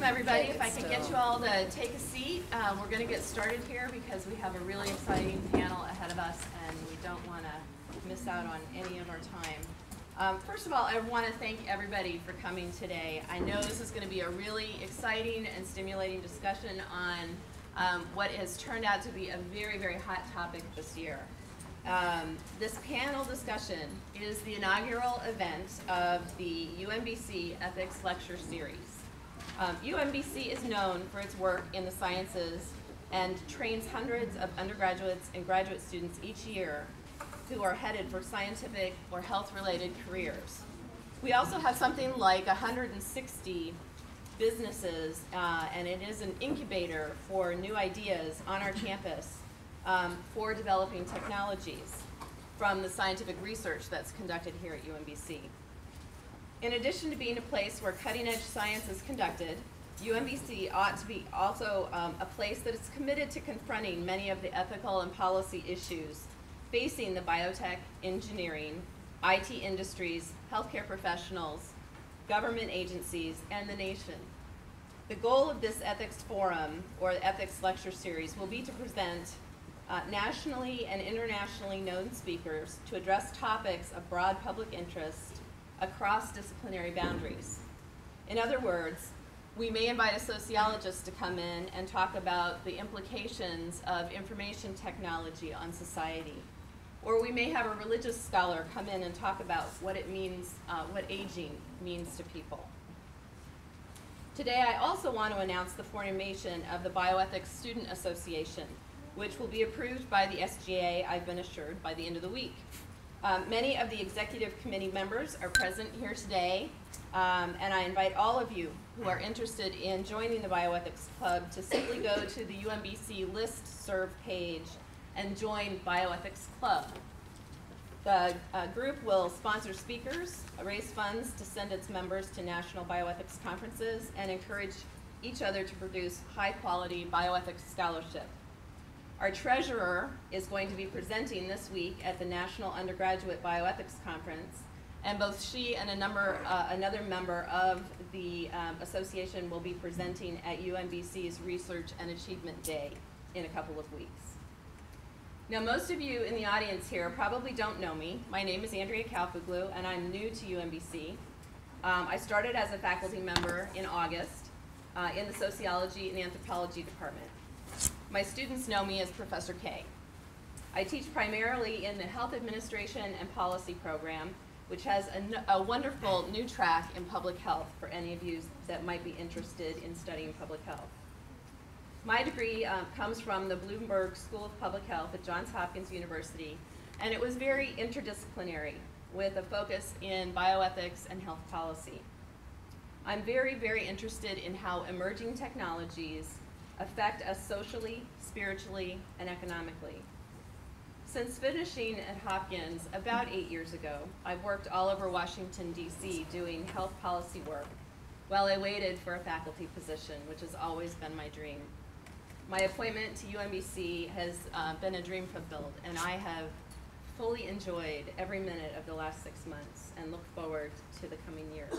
welcome everybody. If I could get you all to take a seat, we're going to get started here because we have a really exciting panel ahead of us and we don't want to miss out on any of our time. First of all, I want to thank everybody for coming today. I know this is going to be a really exciting and stimulating discussion on what has turned out to be a very, very hot topic this year. This panel discussion is the inaugural event of the UMBC Ethics Lecture Series. UMBC is known for its work in the sciences and trains hundreds of undergraduates and graduate students each year who are headed for scientific or health-related careers. We also have something like 160 businesses, and it is an incubator for new ideas on our campus for developing technologies from the scientific research that's conducted here at UMBC. In addition to being a place where cutting-edge science is conducted, UMBC ought to be also a place that is committed to confronting many of the ethical and policy issues facing the biotech, engineering, IT industries, healthcare professionals, government agencies, and the nation. The goal of this ethics forum, or the ethics lecture series, will be to present nationally and internationally known speakers to address topics of broad public interest across disciplinary boundaries. In other words, we may invite a sociologist to come in and talk about the implications of information technology on society. Or we may have a religious scholar come in and talk about what it means, what aging means to people. Today I also want to announce the formation of the Bioethics Student Association, which will be approved by the SGA, I've been assured, by the end of the week. Many of the executive committee members are present here today, and I invite all of you who are interested in joining the Bioethics Club to simply go to the UMBC listserv page and join Bioethics Club. The group will sponsor speakers, raise funds to send its members to national bioethics conferences, and encourage each other to produce high-quality bioethics scholarship. Our treasurer is going to be presenting this week at the National Undergraduate Bioethics Conference, and both she and another member of the association will be presenting at UMBC's Research and Achievement Day in a couple of weeks. Now, most of you in the audience here probably don't know me. My name is Andrea Kalfoglou, and I'm new to UMBC. I started as a faculty member in August in the Sociology and Anthropology department. My students know me as Professor K. I teach primarily in the Health Administration and Policy program, which has a wonderful new track in public health for any of you that might be interested in studying public health. My degree comes from the Bloomberg School of Public Health at Johns Hopkins University, and it was very interdisciplinary with a focus in bioethics and health policy. I'm very, very interested in how emerging technologies affect us socially, spiritually, and economically. Since finishing at Hopkins about 8 years ago, I've worked all over Washington, D.C. doing health policy work while I waited for a faculty position, which has always been my dream. My appointment to UMBC has been a dream fulfilled, and I have fully enjoyed every minute of the last 6 months and look forward to the coming years.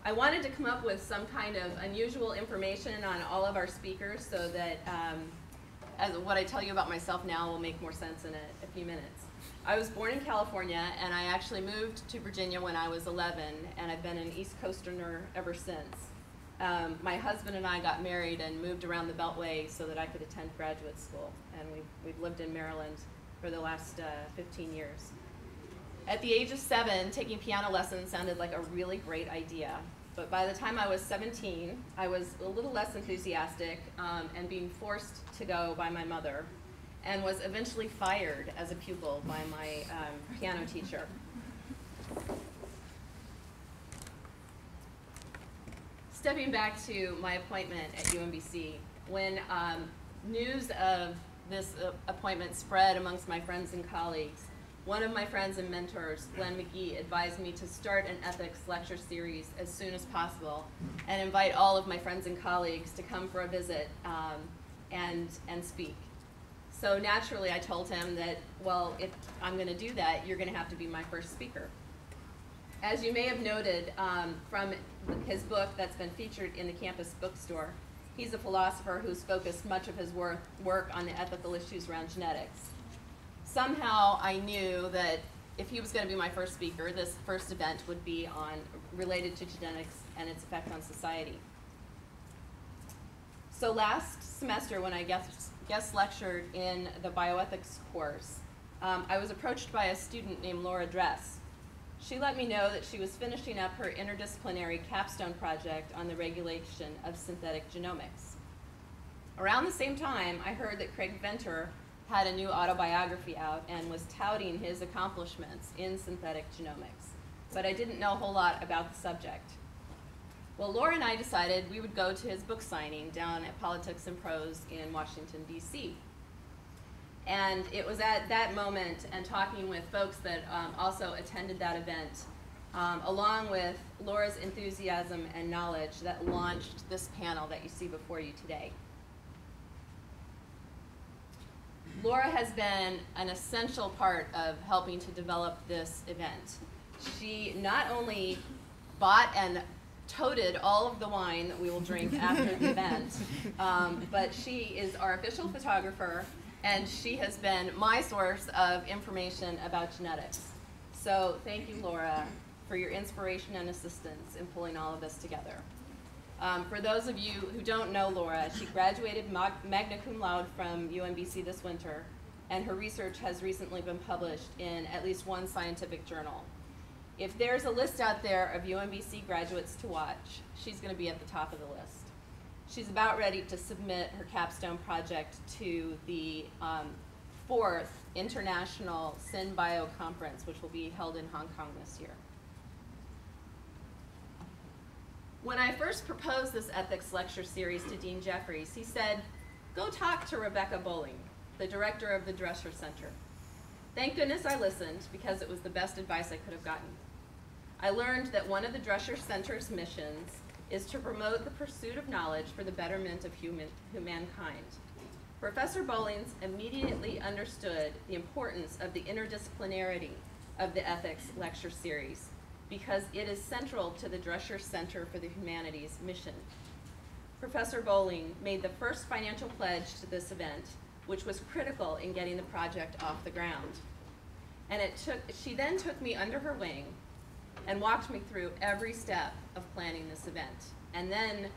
I wanted to come up with some kind of unusual information on all of our speakers so that as what I tell you about myself now will make more sense in a few minutes. I was born in California, and I actually moved to Virginia when I was 11, and I've been an East Coasterner ever since. My husband and I got married and moved around the Beltway so that I could attend graduate school, and we've lived in Maryland for the last 15 years. At the age of 7, taking piano lessons sounded like a really great idea. But by the time I was 17, I was a little less enthusiastic and being forced to go by my mother, and was eventually fired as a pupil by my piano teacher. Stepping back to my appointment at UMBC, when news of this appointment spread amongst my friends and colleagues, one of my friends and mentors, Glenn McGee, advised me to start an ethics lecture series as soon as possible and invite all of my friends and colleagues to come for a visit and speak. So naturally I told him that, well, if I'm going to do that, you're going to have to be my first speaker. As you may have noted from his book that's been featured in the campus bookstore, he's a philosopher who's focused much of his work on the ethical issues around genetics. Somehow I knew that if he was going to be my first speaker, this first event would be related to genetics and its effect on society. So last semester when I guest lectured in the bioethics course, I was approached by a student named Laura Dress. She let me know that she was finishing up her interdisciplinary capstone project on the regulation of synthetic genomics. Around the same time, I heard that Craig Venter had a new autobiography out and was touting his accomplishments in synthetic genomics, but I didn't know a whole lot about the subject. Well, Laura and I decided we would go to his book signing down at Politics and Prose in Washington, D.C. And it was at that moment and talking with folks that also attended that event, along with Laura's enthusiasm and knowledge, that launched this panel that you see before you today. Laura has been an essential part of helping to develop this event. She not only bought and toted all of the wine that we will drink after the event, but she is our official photographer, and she has been my source of information about genetics. So thank you, Laura, for your inspiration and assistance in pulling all of this together. For those of you who don't know Laura, she graduated magna cum laude from UMBC this winter, and her research has recently been published in at least one scientific journal. If there's a list out there of UMBC graduates to watch, she's going to be at the top of the list. She's about ready to submit her capstone project to the 4th International SynBio Conference, which will be held in Hong Kong this year. When I first proposed this ethics lecture series to Dean Jeffries, he said, "Go talk to Rebecca Bowling, the director of the Drescher Center." Thank goodness I listened, because it was the best advice I could have gotten. I learned that one of the Drescher Center's missions is to promote the pursuit of knowledge for the betterment of humankind. Professor Bowlings immediately understood the importance of the interdisciplinarity of the ethics lecture series, because it is central to the Drescher Center for the Humanities mission. Professor Bowling made the first financial pledge to this event, which was critical in getting the project off the ground. And she then took me under her wing and walked me through every step of planning this event, and then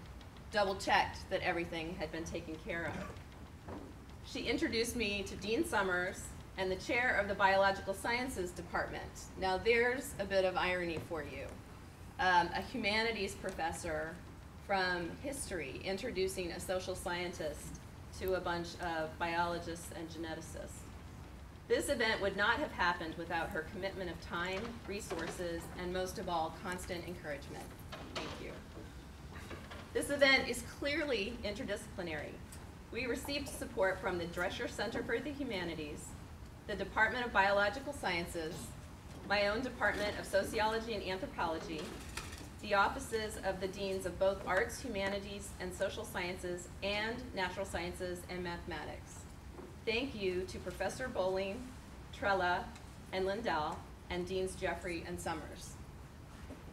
double-checked that everything had been taken care of. She introduced me to Dean Summers and the chair of the Biological Sciences Department. Now there's a bit of irony for you. A humanities professor from history introducing a social scientist to a bunch of biologists and geneticists. This event would not have happened without her commitment of time, resources, and most of all, constant encouragement. Thank you. This event is clearly interdisciplinary. We received support from the Drescher Center for the Humanities, the Department of Biological Sciences, my own Department of Sociology and Anthropology, the offices of the deans of both arts, humanities, and social sciences, and natural sciences and mathematics. Thank you to Professor Bowling, Trella, and Lindell, and Deans Jeffrey and Summers.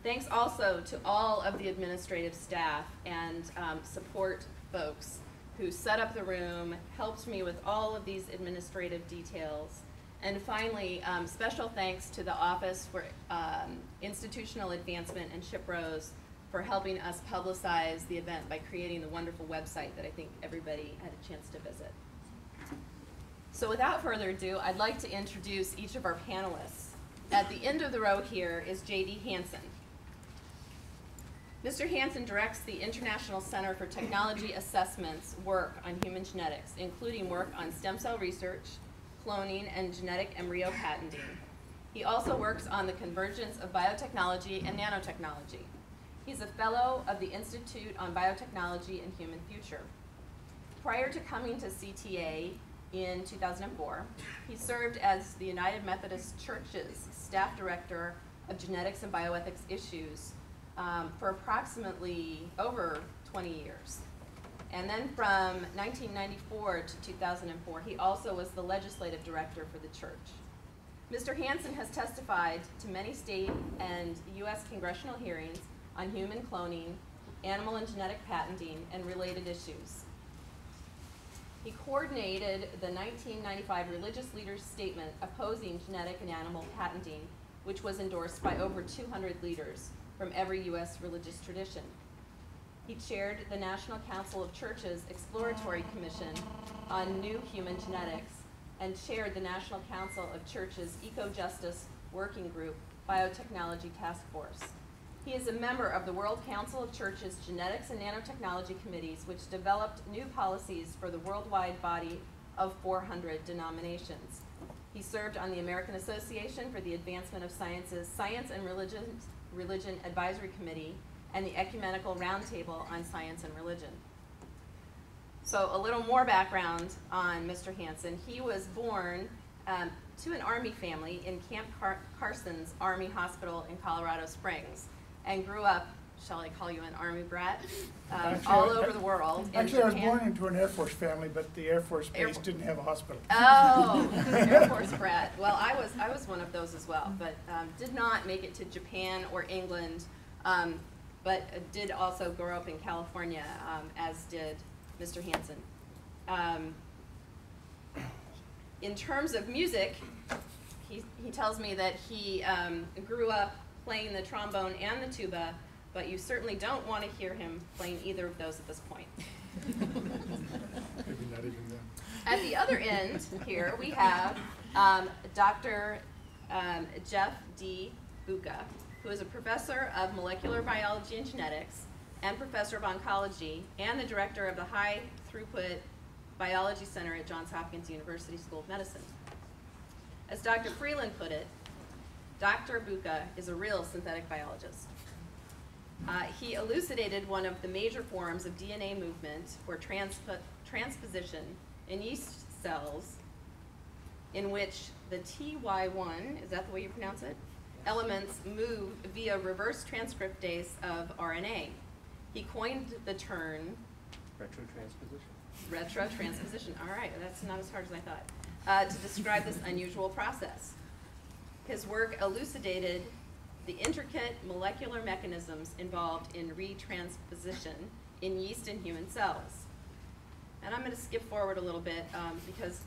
Thanks also to all of the administrative staff and support folks who set up the room, helped me with all of these administrative details. And finally, special thanks to the Office for Institutional Advancement and Chip Rose for helping us publicize the event by creating the wonderful website that I think everybody had a chance to visit. So without further ado, I'd like to introduce each of our panelists. At the end of the row here is Jaydee Hanson. Mr. Hansen directs the International Center for Technology Assessment's work on human genetics, including work on stem cell research, cloning, and genetic embryo patenting. He also works on the convergence of biotechnology and nanotechnology. He's a fellow of the Institute on Biotechnology and Human Future. Prior to coming to CTA in 2004, he served as the United Methodist Church's staff director of genetics and bioethics issues for approximately over 20 years. And then from 1994 to 2004, he also was the legislative director for the church. Mr. Hansen has testified to many state and U.S. congressional hearings on human cloning, animal and genetic patenting, and related issues. He coordinated the 1995 religious leaders' statement opposing genetic and animal patenting, which was endorsed by over 200 leaders from every U.S. religious tradition. He chaired the National Council of Churches Exploratory Commission on New Human Genetics and chaired the National Council of Churches Eco-Justice Working Group Biotechnology Task Force. He is a member of the World Council of Churches Genetics and Nanotechnology Committees, which developed new policies for the worldwide body of 400 denominations. He served on the American Association for the Advancement of Science's Science and Religion Advisory Committee and the Ecumenical Roundtable on Science and Religion. So a little more background on Mr. Hansen. He was born to an Army family in Camp Carson's Army Hospital in Colorado Springs and grew up, shall I call you an Army brat, all over the world. Actually, I was born into an Air Force family, but the Air Force base didn't have a hospital. Oh, Air Force brat. Well, I was one of those as well, but did not make it to Japan or England, but did also grow up in California, as did Mr. Hansen. In terms of music, he tells me that he grew up playing the trombone and the tuba, but you certainly don't want to hear him playing either of those at this point. Maybe not even then. At the other end here, we have Dr. Jef Boeke, who is a professor of molecular biology and genetics and professor of oncology and the director of the High Throughput Biology Center at Johns Hopkins University School of Medicine. As Dr. Freeland put it, Dr. Buca is a real synthetic biologist. He elucidated one of the major forms of DNA movement, or transposition, in yeast cells, in which the TY1, is that the way you pronounce it? Elements move via reverse transcriptase of RNA. He coined the term retrotransposition. All right, that's not as hard as I thought. To describe this unusual process. His work elucidated the intricate molecular mechanisms involved in retransposition in yeast and human cells. And I'm going to skip forward a little bit because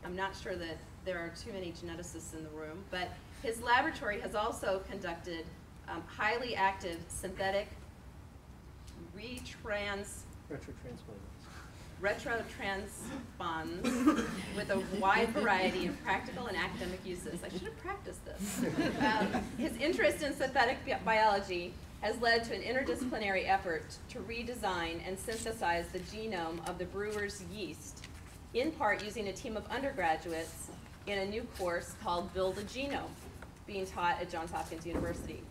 I'm not sure that there are too many geneticists in the room, but his laboratory has also conducted highly active synthetic retrotransponds with a wide variety of practical and academic uses. I should have practiced this. His interest in synthetic biology has led to an interdisciplinary effort to redesign and synthesize the genome of the brewer's yeast, in part using a team of undergraduates in a new course called Build a Genome, being taught at Johns Hopkins University.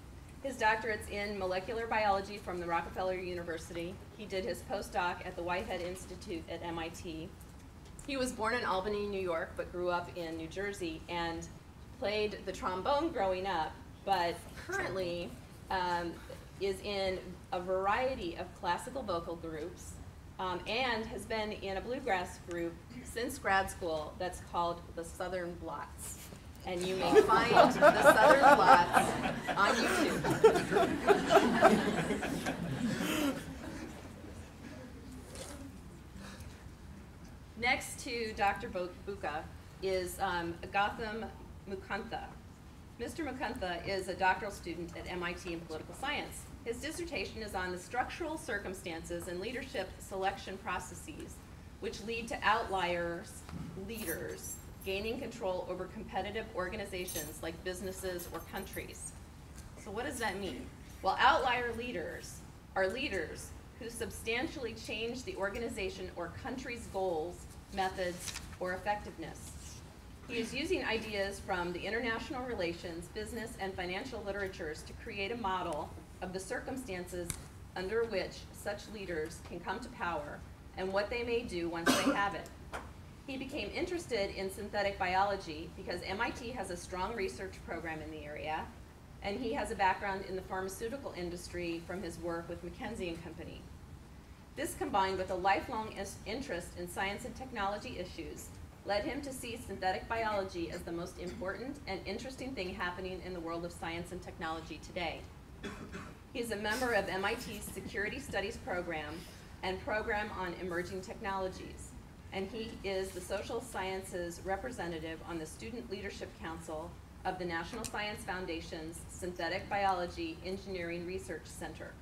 His doctorate's in molecular biology from the Rockefeller University. He did his postdoc at the Whitehead Institute at MIT. He was born in Albany, New York, but grew up in New Jersey and played the trombone growing up, but currently is in a variety of classical vocal groups and has been in a bluegrass group since grad school that's called the Southern Blots. And you may find the Southern Blots on YouTube. Next to Dr. Buca is Gautam Mukunda. Mr. Mukunda is a doctoral student at MIT in political science. His dissertation is on the structural circumstances and leadership selection processes which lead to outliers, leaders, gaining control over competitive organizations like businesses or countries. So what does that mean? Well, outlier leaders are leaders who substantially change the organization or country's goals, methods, or effectiveness. He is using ideas from the international relations, business, and financial literatures to create a model of the circumstances under which such leaders can come to power and what they may do once they have it. He became interested in synthetic biology because MIT has a strong research program in the area, and he has a background in the pharmaceutical industry from his work with McKinsey & Company. This, combined with a lifelong interest in science and technology issues, led him to see synthetic biology as the most important and interesting thing happening in the world of science and technology today. He is a member of MIT's Security Studies program and program on emerging technologies, and he is the social sciences representative on the Student Leadership Council of the National Science Foundation's Synthetic Biology Engineering Research Center.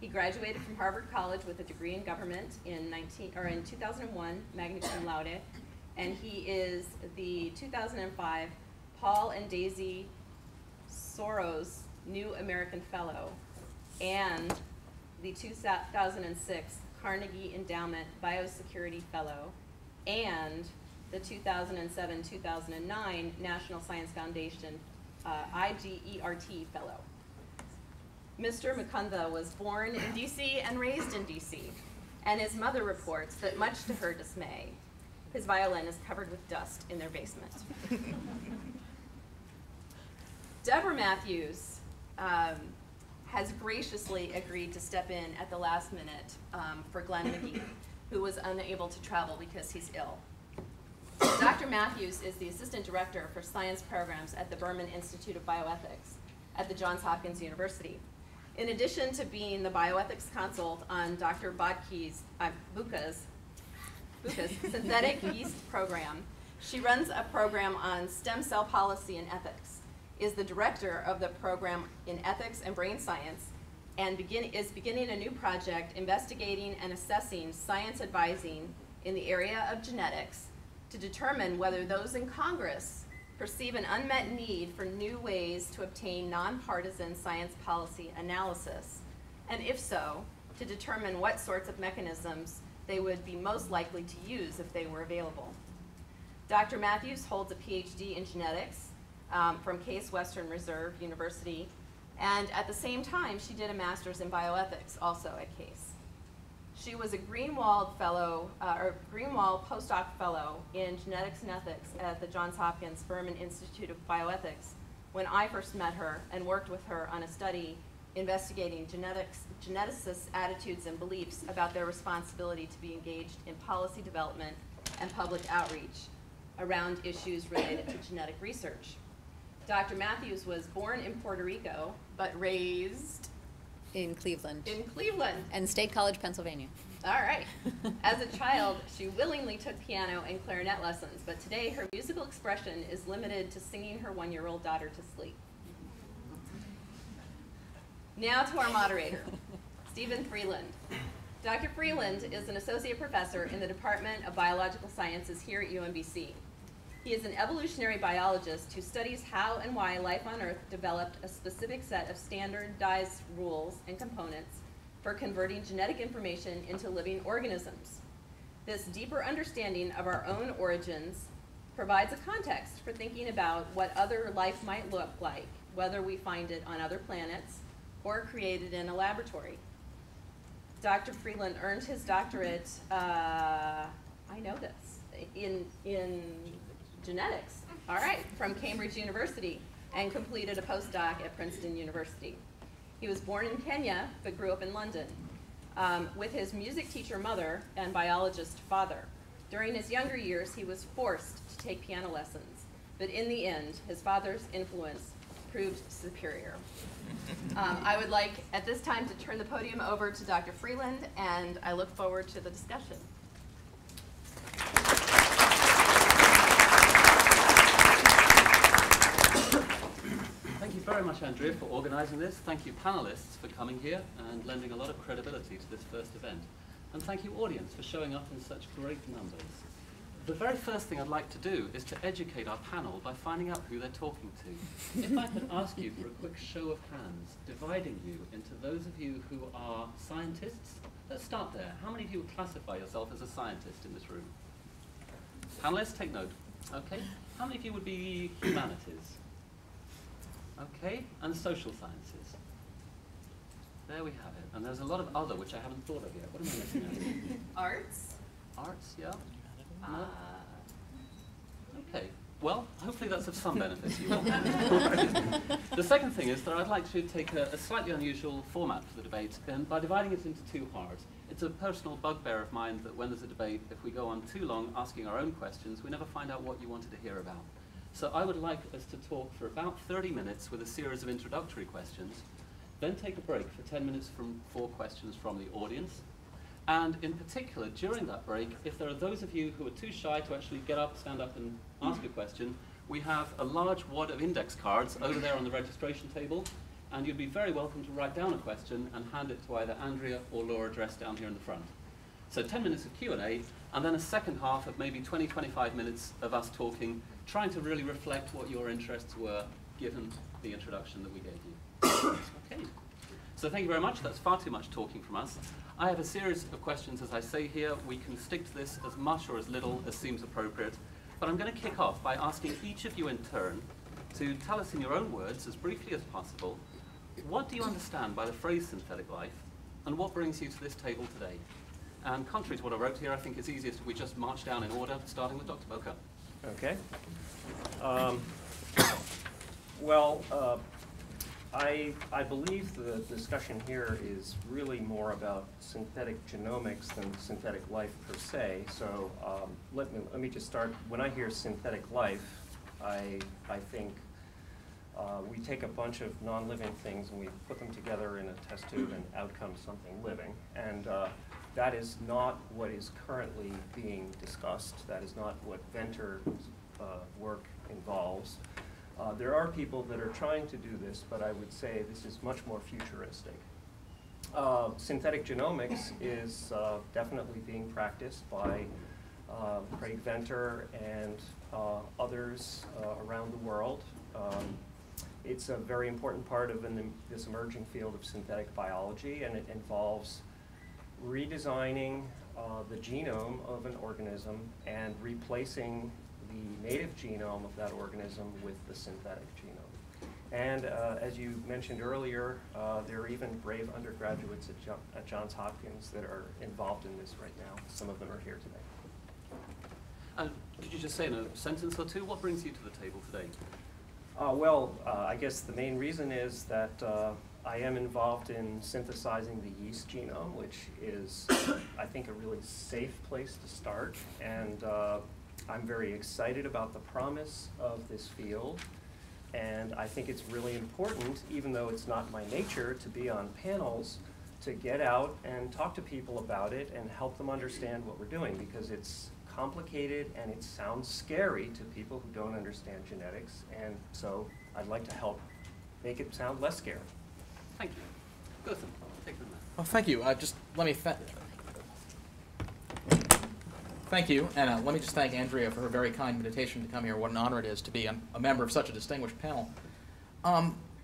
He graduated from Harvard College with a degree in government in 2001, magna cum laude, and he is the 2005 Paul and Daisy Soros New American Fellow and the 2006 Carnegie Endowment Biosecurity Fellow and the 2007-2009 National Science Foundation IGERT Fellow. Mr. Mukunda was born in DC and raised in DC, and his mother reports that much to her dismay, his violin is covered with dust in their basement. Debra Matthews has graciously agreed to step in at the last minute for Glenn McGee, who was unable to travel because he's ill. Dr. Matthews is the Assistant Director for Science Programs at the Berman Institute of Bioethics at the Johns Hopkins University. In addition to being the bioethics consult on Dr. Buca's synthetic yeast program, she runs a program on stem cell policy and ethics, is the director of the program in ethics and brain science, and is beginning a new project investigating and assessing science advising in the area of genetics to determine whether those in Congress perceive an unmet need for new ways to obtain nonpartisan science policy analysis, and if so, to determine what sorts of mechanisms they would be most likely to use if they were available. Dr. Matthews holds a PhD in genetics from Case Western Reserve University, and at the same time, she did a master's in bioethics, also at Case. She was a Greenwald fellow, or Greenwald postdoc fellow in genetics and ethics at the Johns Hopkins Berman Institute of Bioethics when I first met her and worked with her on a study investigating geneticists' attitudes and beliefs about their responsibility to be engaged in policy development and public outreach around issues related to genetic research. Dr. Matthews was born in Puerto Rico, but raised in Cleveland. In Cleveland. And State College, Pennsylvania. All right. As a child, she willingly took piano and clarinet lessons, but today her musical expression is limited to singing her one-year-old daughter to sleep. Now to our moderator, Stephen Freeland. Dr. Freeland is an associate professor in the Department of Biological Sciences here at UMBC. He is an evolutionary biologist who studies how and why life on Earth developed a specific set of standardized rules and components for converting genetic information into living organisms. This deeper understanding of our own origins provides a context for thinking about what other life might look like, whether we find it on other planets or created in a laboratory. Dr. Freeland earned his doctorate, I know this, in genetics, all right, from Cambridge University, and completed a postdoc at Princeton University. He was born in Kenya, but grew up in London, with his music teacher mother and biologist father. During his younger years, he was forced to take piano lessons, but in the end, his father's influence proved superior. I would like, at this time, to turn the podium over to Dr. Freeland, and I look forward to the discussion. Thank you very much, Andrea, for organizing this. Thank you, panelists, for coming here and lending a lot of credibility to this first event. And thank you, audience, for showing up in such great numbers. The very first thing I'd like to do is to educate our panel by finding out who they're talking to. If I could ask you for a quick show of hands, dividing you into those of you who are scientists. Let's start there. How many of you would classify yourself as a scientist in this room? Panelists, take note. Okay. How many of you would be humanities? Okay. And social sciences. There we have it. And there's a lot of other which I haven't thought of yet. What am I missing out? Arts. Arts, yeah. No? Okay. Well, hopefully that's of some benefit to you all. The second thing is that I'd like to take a slightly unusual format for the debate by dividing it into two parts. It's a personal bugbear of mine that when there's a debate, if we go on too long asking our own questions, we never find out what you wanted to hear about. So I would like us to talk for about 30 minutes with a series of introductory questions, then take a break for 10 minutes for questions from the audience. And in particular, during that break, if there are those of you who are too shy to actually get up, stand up and ask a question, we have a large wad of index cards over there on the registration table, and you'd be very welcome to write down a question and hand it to either Andrea or Laura dressed down here in the front. So 10 minutes of Q&A, and then a second half of maybe 20, 25 minutes of us talking, trying to really reflect what your interests were, given the introduction that we gave you. Okay. So thank you very much. That's far too much talking from us. I have a series of questions, as I say here. We can stick to this as much or as little as seems appropriate. But I'm going to kick off by asking each of you in turn to tell us in your own words, as briefly as possible, what do you understand by the phrase synthetic life, and what brings you to this table today? And contrary to what I wrote here, I think it's easiest if we just march down in order, starting with Dr. Boeke. Okay. I believe the discussion here is really more about synthetic genomics than synthetic life per se. So let me just start. When I hear synthetic life, I think we take a bunch of non-living things and we put them together in a test tube and out comes something living. And that is not what is currently being discussed. That is not what Venter's work involves. There are people that are trying to do this, but I would say this is much more futuristic. Synthetic genomics is definitely being practiced by Craig Venter and others around the world. It's a very important part of this emerging field of synthetic biology, and it involves redesigning the genome of an organism and replacing the native genome of that organism with the synthetic genome. And as you mentioned earlier, there are even brave undergraduates at Johns Hopkins that are involved in this right now. Some of them are here today. Could you just say in a sentence or two, what brings you to the table today? I guess the main reason is that I am involved in synthesizing the yeast genome, which is, I think, a really safe place to start. And I'm very excited about the promise of this field. And I think it's really important, even though it's not my nature to be on panels, to get out and talk to people about it and help them understand what we're doing, because it's complicated and it sounds scary to people who don't understand genetics. And so I'd like to help make it sound less scary. Thank you. Gautam, take them now. Well, thank you. Just let me thank you, and let me just thank Andrea for her very kind invitation to come here. What an honor it is to be a member of such a distinguished panel.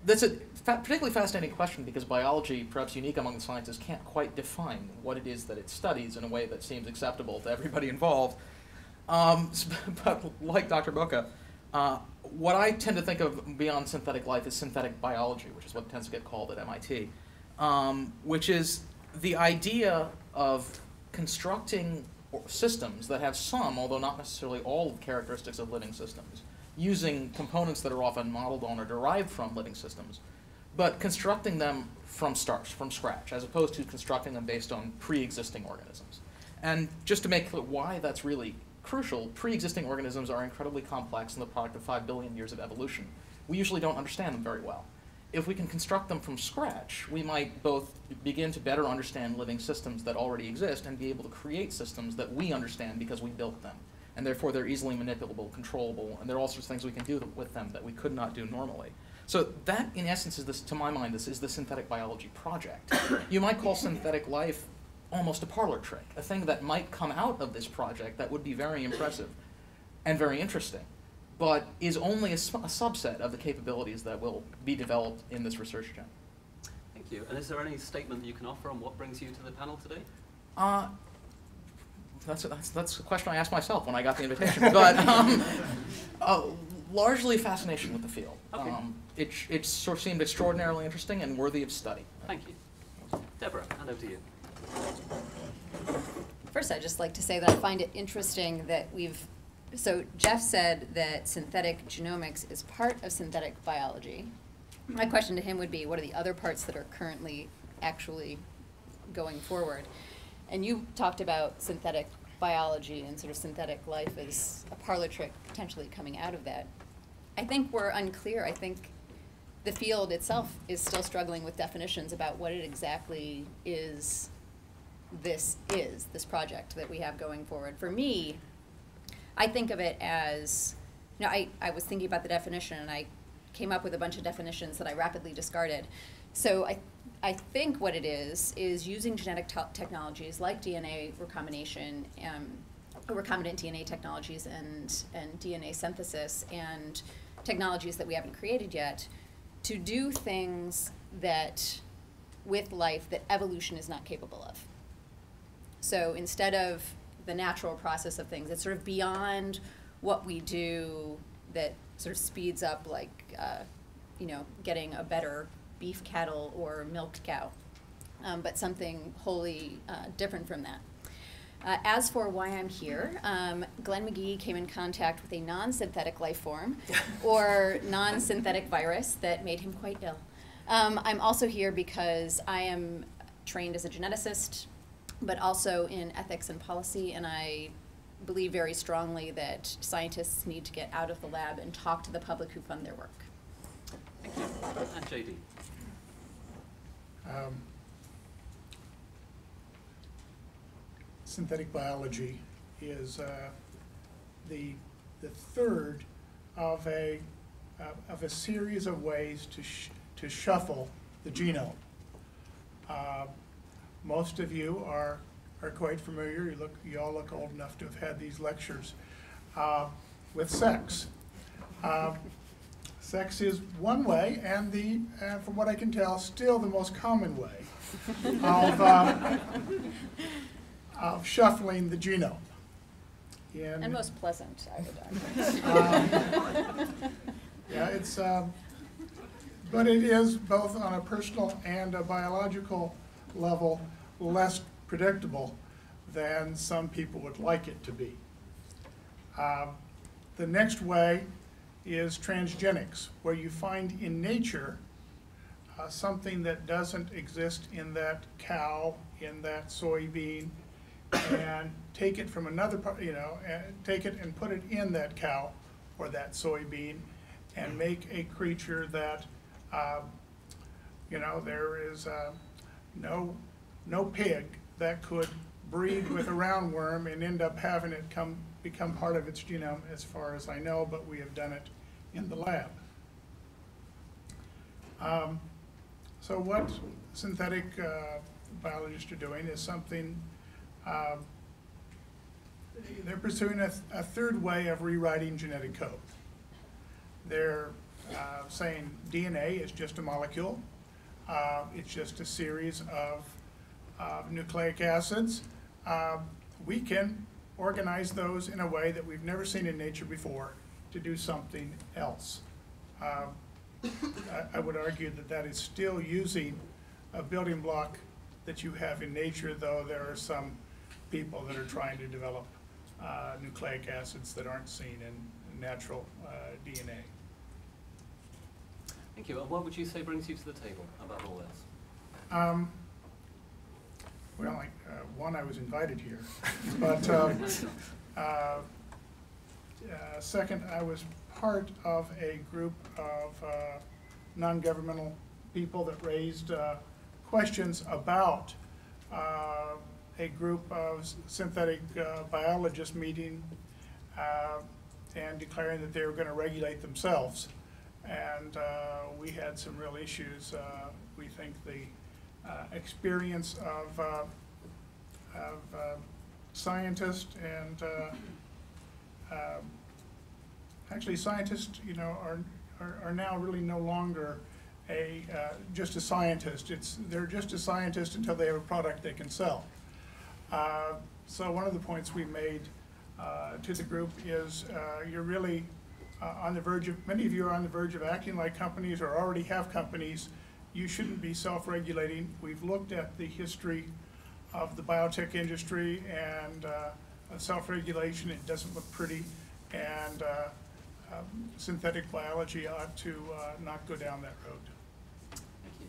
That's a particularly fascinating question because biology, perhaps unique among the sciences, can't quite define what it is that it studies in a way that seems acceptable to everybody involved. But like Dr. Boeke, what I tend to think of beyond synthetic life is synthetic biology, which is what tends to get called at MIT, which is the idea of constructing systems that have some, although not necessarily all, of the characteristics of living systems, using components that are often modeled on or derived from living systems, but constructing them from scratch, as opposed to constructing them based on pre-existing organisms. And just to make clear why that's really crucial, pre-existing organisms are incredibly complex and the product of 5 billion years of evolution. We usually don't understand them very well. If we can construct them from scratch, we might both begin to better understand living systems that already exist and be able to create systems that we understand because we built them. And therefore they're easily manipulable, controllable, and there are all sorts of things we can do with them that we could not do normally. So that, in essence, is this, to my mind, this is the synthetic biology project. You might call synthetic life almost a parlor trick, a thing that might come out of this project that would be very impressive and very interesting, but is only a subset of the capabilities that will be developed in this research agenda. Thank you. And is there any statement that you can offer on what brings you to the panel today? That's a question I asked myself when I got the invitation. But largely fascination with the field. Okay. It sort of seemed extraordinarily interesting and worthy of study. Thank you. Deborah, hand over to you. First, I'd just like to say that I find it interesting that we've So Jef said that synthetic genomics is part of synthetic biology. My question to him would be, what are the other parts that are currently actually going forward? And you talked about synthetic biology and sort of synthetic life as a parlor trick potentially coming out of that. I think we're unclear. I think the field itself is still struggling with definitions about what it exactly is this project that we have going forward. For me, I think of it as, I was thinking about the definition and I came up with a bunch of definitions that I rapidly discarded. So I think what it is using genetic technologies like DNA recombination, recombinant DNA technologies and DNA synthesis and technologies that we haven't created yet to do things that, with life, that evolution is not capable of. So instead of the natural process of things, it's sort of beyond what we do that sort of speeds up, like, getting a better beef cattle or milked cow, but something wholly different from that. As for why I'm here, Glenn McGee came in contact with a non-synthetic life form or non-synthetic virus that made him quite ill. I'm also here because I am trained as a geneticist, but also in ethics and policy, and I believe very strongly that scientists need to get out of the lab and talk to the public who fund their work. Thank you. And Jaydee. Synthetic biology is the third of a series of ways to shuffle the genome. Most of you are quite familiar. You all look old enough to have had these lectures with sex. Sex is one way, and from what I can tell, still the most common way of shuffling the genome. And most pleasant, I would argue. Yeah, it's, but it is both on a personal and a biological level less predictable than some people would like it to be. The next way is transgenics, where you find in nature something that doesn't exist in that cow, in that soybean, and take it from another part, take it and put it in that cow or that soybean and make a creature that, there is no pig that could breed with a roundworm and end up having it become part of its genome, as far as I know, but we have done it in the lab. So what synthetic biologists are doing is something, they're pursuing a third way of rewriting genetic code. They're saying DNA is just a molecule. It's just a series of nucleic acids. We can organize those in a way that we've never seen in nature before to do something else. I would argue that is still using a building block that you have in nature, though there are some people that are trying to develop nucleic acids that aren't seen in natural DNA. Thank you. And what would you say brings you to the table above all else? Well, one, I was invited here, but second, I was part of a group of non-governmental people that raised questions about a group of synthetic biologists meeting and declaring that they were going to regulate themselves. And we had some real issues. We think the experience of scientists and actually scientists, are now really no longer just a scientist. They're just a scientist until they have a product they can sell. So one of the points we made to the group is you're really on the verge of, many of you are on the verge of acting like companies or already have companies. You shouldn't be self-regulating. We've looked at the history of the biotech industry and self-regulation. It doesn't look pretty. and synthetic biology ought to not go down that road. Thank you.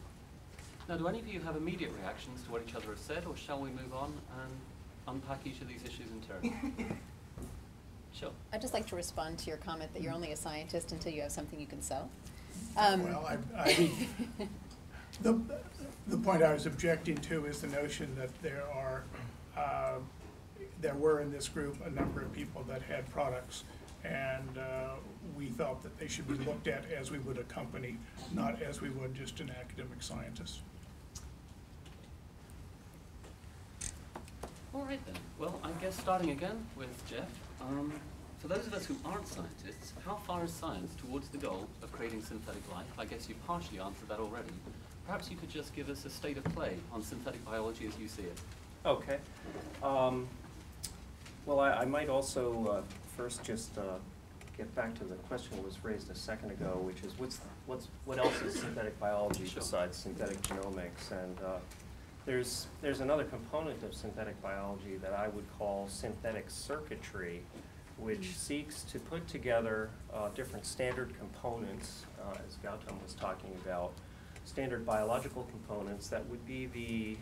Now, do any of you have immediate reactions to what each other has said, or shall we move on and unpack each of these issues in turn? Sure. I'd just like to respond to your comment that you're only a scientist until you have something you can sell. Well, the point I was objecting to is the notion that there were in this group a number of people that had products, and we thought that they should be looked at as we would a company, not as we would just an academic scientist. All right then. Well, I guess starting again with Jef. For those of us who aren't scientists, how far is science towards the goal of creating synthetic life? I guess you partially answered that already. Perhaps you could just give us a state of play on synthetic biology as you see it. Okay. Well, I might also first just get back to the question that was raised a second ago, which is what else is synthetic biology Sure. besides synthetic genomics? And there's another component of synthetic biology that I would call synthetic circuitry, which seeks to put together different standard components, as Gautam was talking about, standard biological components that would be the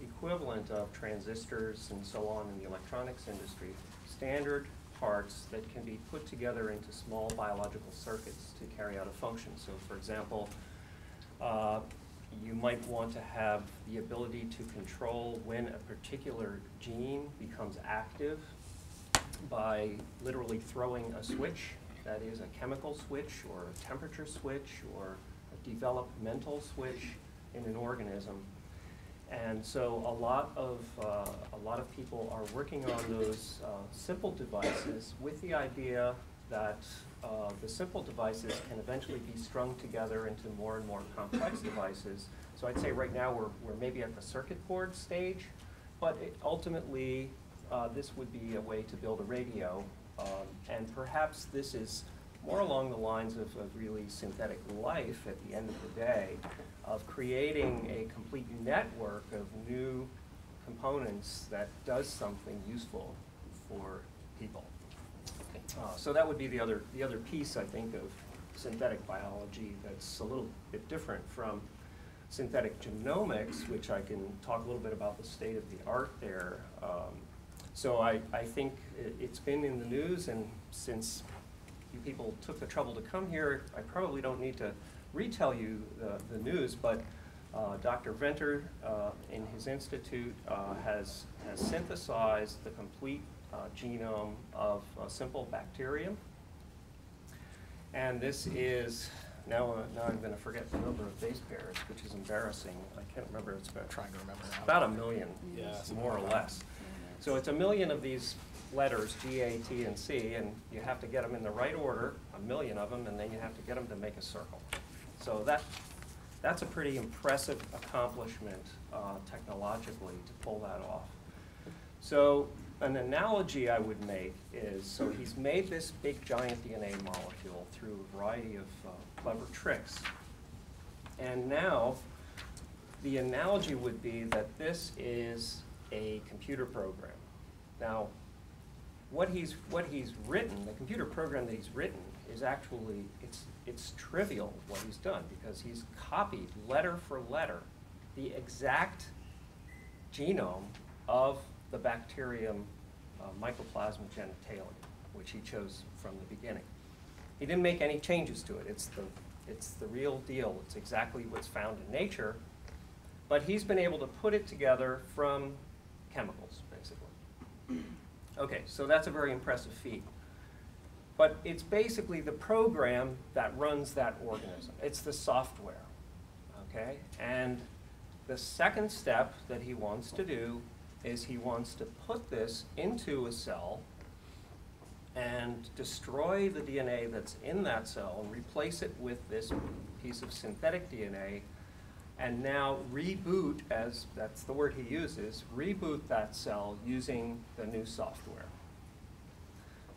equivalent of transistors and so on in the electronics industry, standard parts that can be put together into small biological circuits to carry out a function. So for example, you might want to have the ability to control when a particular gene becomes active by literally throwing a switch, that is a chemical switch or a temperature switch or a developmental switch in an organism. And so a lot of people are working on those simple devices with the idea that the simple devices can eventually be strung together into more and more complex devices. So I'd say right now we're maybe at the circuit board stage, but ultimately this would be a way to build a radio, and perhaps this is more along the lines of really synthetic life at the end of the day, of creating a complete network of new components that does something useful for people. So that would be the other piece, I think, of synthetic biology that's a little bit different from synthetic genomics, which I can talk a little bit about the state of the art there. So I think it's been in the news, and since you people took the trouble to come here, I probably don't need to retell you the news, but Dr. Venter in his institute has synthesized the complete genome of a simple bacterium. And this is, now I'm going to forget the number of base pairs, which is embarrassing. I can't remember. It's about, Trying to remember now. about 1 million, Yeah, more or less. So it's 1 million of these letters, G, A, T, and C, and you have to get them in the right order, 1 million of them, and then you have to get them to make a circle. So that's a pretty impressive accomplishment technologically to pull that off. So an analogy I would make is, so he's made this big giant DNA molecule through a variety of clever tricks. And now the analogy would be that this is a computer program. Now, what he's written, the computer program that he's written, is actually, it's trivial what he's done, because he's copied letter for letter the exact genome of the bacterium Mycoplasma genitalium, which he chose from the beginning. He didn't make any changes to it. It's the real deal. It's exactly what's found in nature, but he's been able to put it together from chemicals, basically. Okay, so that's a very impressive feat. But it's basically the program that runs that organism. It's the software, okay? And the second step that he wants to do is he wants to put this into a cell and destroy the DNA that's in that cell and replace it with this piece of synthetic DNA, and now reboot, as that's the word he uses, reboot that cell using the new software.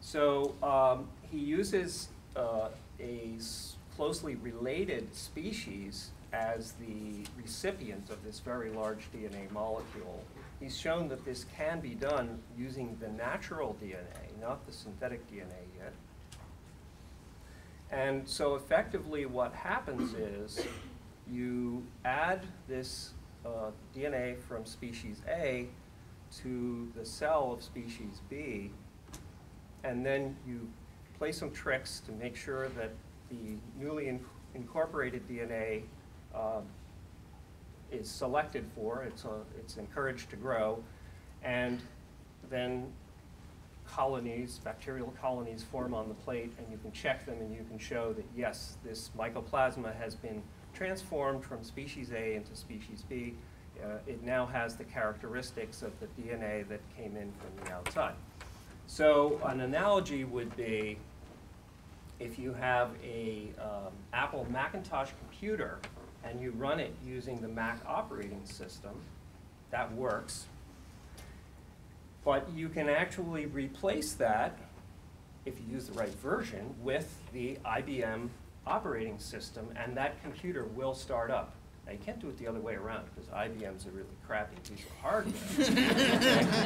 So he uses a closely related species as the recipient of this very large DNA molecule. he's shown that this can be done using the natural DNA, not the synthetic DNA yet. And so effectively what happens is you add this DNA from species A to the cell of species B, and then you play some tricks to make sure that the newly incorporated DNA is selected for, it's encouraged to grow, and then colonies, bacterial colonies form on the plate, and you can check them and you can show that yes, this mycoplasma has been transformed from species A into species B. It now has the characteristics of the DNA that came in from the outside. So an analogy would be if you have a Apple Macintosh computer and you run it using the Mac operating system, that works. But you can actually replace that, if you use the right version, with the IBM operating system, and that computer will start up. Now, you can't do it the other way around, because IBM's a really crappy piece of hardware.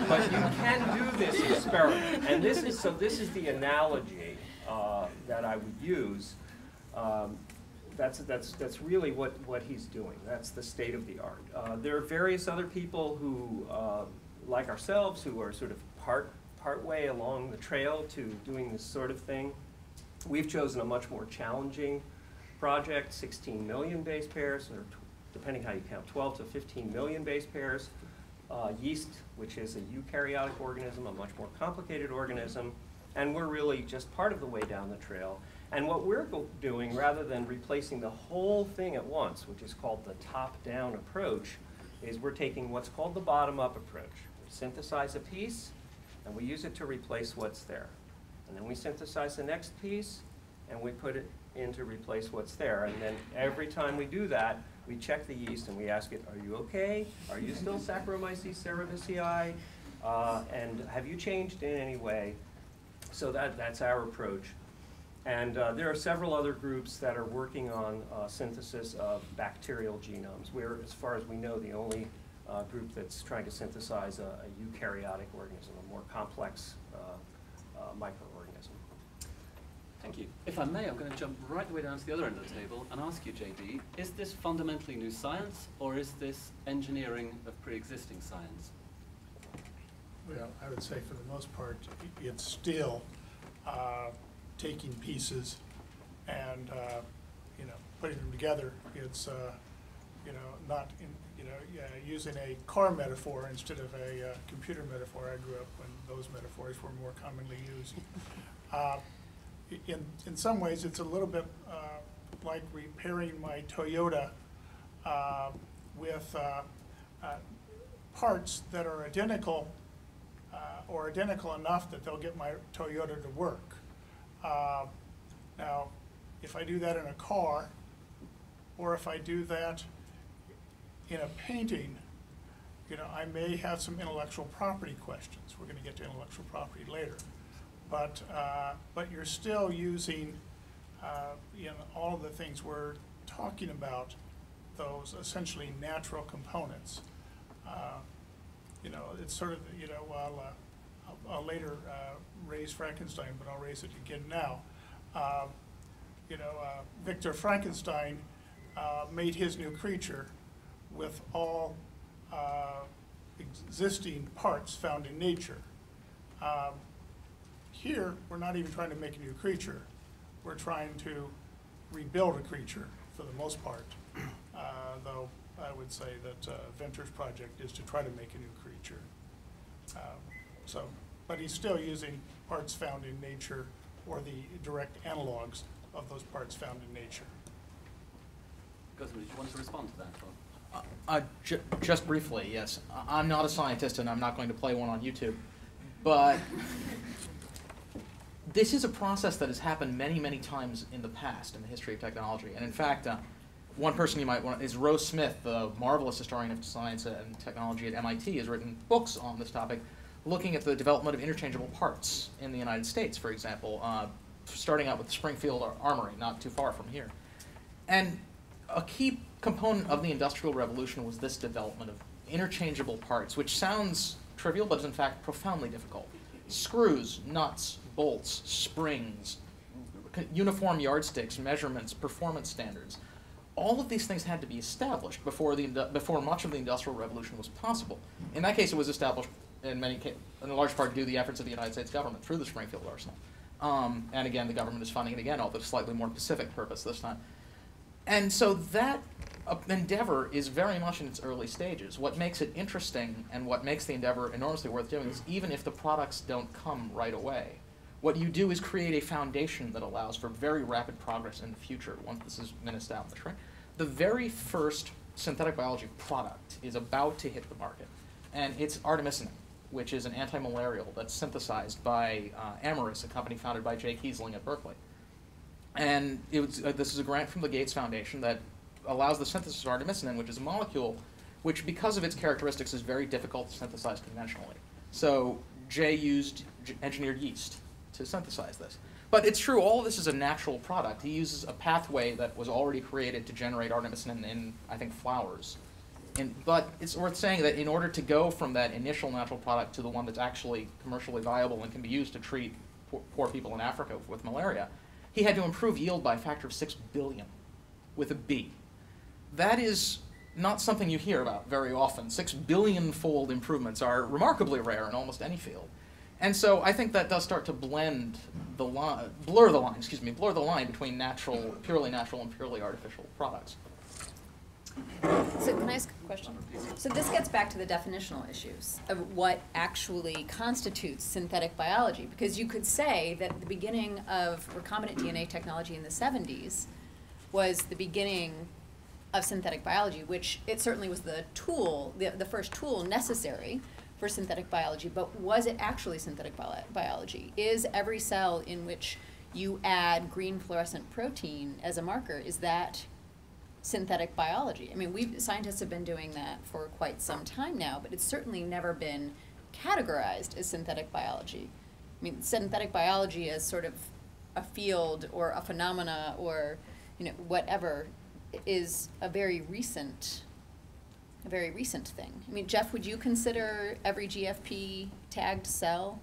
But you can do this experiment. And this is the analogy that I would use. That's really what he's doing. That's the state of the art. There are various other people who, like ourselves, who are sort of part way along the trail to doing this sort of thing. We've chosen a much more challenging project, 16 million base pairs, or depending how you count, 12 to 15 million base pairs. Yeast, which is a eukaryotic organism, a much more complicated organism, and we're really just part of the way down the trail. And what we're doing, rather than replacing the whole thing at once, which is called the top-down approach, is we're taking what's called the bottom-up approach. We synthesize a piece, and we use it to replace what's there. And then we synthesize the next piece, and we put it in to replace what's there. And then every time we do that, we check the yeast and we ask it, are you okay? Are you still Saccharomyces cerevisiae? And have you changed in any way? So that's our approach. And there are several other groups that are working on synthesis of bacterial genomes. We're, as far as we know, the only group that's trying to synthesize a eukaryotic organism, a more complex microorganism. Thank you. If I may, I'm going to jump right the way down to the other end of the table and ask you, Jaydee, is this fundamentally new science, or is this engineering of pre-existing science? Well, I would say for the most part, it's still taking pieces and putting them together. It's not using a car metaphor instead of a computer metaphor. I grew up when those metaphors were more commonly used. In some ways, it's a little bit like repairing my Toyota with parts that are identical or identical enough that they'll get my Toyota to work. Now, if I do that in a car, or if I do that in a painting, I may have some intellectual property questions. We're going to get to intellectual property later. But you're still using, all of the things we're talking about, those essentially natural components. It's sort of, I'll later raise Frankenstein, but I'll raise it again now. Victor Frankenstein made his new creature with all existing parts found in nature. Here, we're not even trying to make a new creature. We're trying to rebuild a creature for the most part, though I would say that Venter's project is to try to make a new creature. But he's still using parts found in nature or the direct analogs of those parts found in nature. Gautam, did you want to respond to that? Just briefly, yes. I'm not a scientist, and I'm not going to play one on YouTube, but this is a process that has happened many, many times in the past in the history of technology. And in fact, one person you might want is Rose Smith, the marvelous historian of science and technology at MIT, has written books on this topic, looking at the development of interchangeable parts in the United States, for example, starting out with the Springfield Armory, not too far from here. And a key component of the Industrial Revolution was this development of interchangeable parts, which sounds trivial, but is in fact profoundly difficult. Screws, nuts, bolts, springs, uniform yardsticks, measurements, performance standards. All of these things had to be established before much of the Industrial Revolution was possible. In that case, it was established in large part due to the efforts of the United States government through the Springfield Arsenal. And again, the government is funding it again, although slightly more specific purpose this time. And so that endeavor is very much in its early stages. What makes it interesting and what makes the endeavor enormously worth doing is even if the products don't come right away, what you do is create a foundation that allows for very rapid progress in the future once this has been established, right? The very first synthetic biology product is about to hit the market, and it's artemisinin, which is an anti-malarial that's synthesized by Amyris, a company founded by Jay Kiesling at Berkeley. And this is a grant from the Gates Foundation that allows the synthesis of artemisinin, which is a molecule which, because of its characteristics, is very difficult to synthesize conventionally. So Jay used engineered yeast to synthesize this. But it's true, all of this is a natural product. He uses a pathway that was already created to generate artemisinin in, I think, flowers. But it's worth saying that in order to go from that initial natural product to the one that's actually commercially viable and can be used to treat poor people in Africa with malaria, he had to improve yield by a factor of 6 billion, with a B. That is not something you hear about very often. 6 billion-fold improvements are remarkably rare in almost any field. And so I think that does start to blur the line between purely natural and purely artificial products. So can I ask a question? So this gets back to the definitional issues of what actually constitutes synthetic biology, because you could say that the beginning of recombinant DNA technology in the 70s was the beginning of synthetic biology, which it certainly was the tool, the first tool necessary for synthetic biology, but was it actually synthetic biology? Is every cell in which you add green fluorescent protein as a marker, is that synthetic biology? I mean, scientists have been doing that for quite some time now, but it's certainly never been categorized as synthetic biology. I mean, synthetic biology as sort of a field or a phenomena or, whatever, is a very recent thing. I mean, Jef, would you consider every GFP tagged cell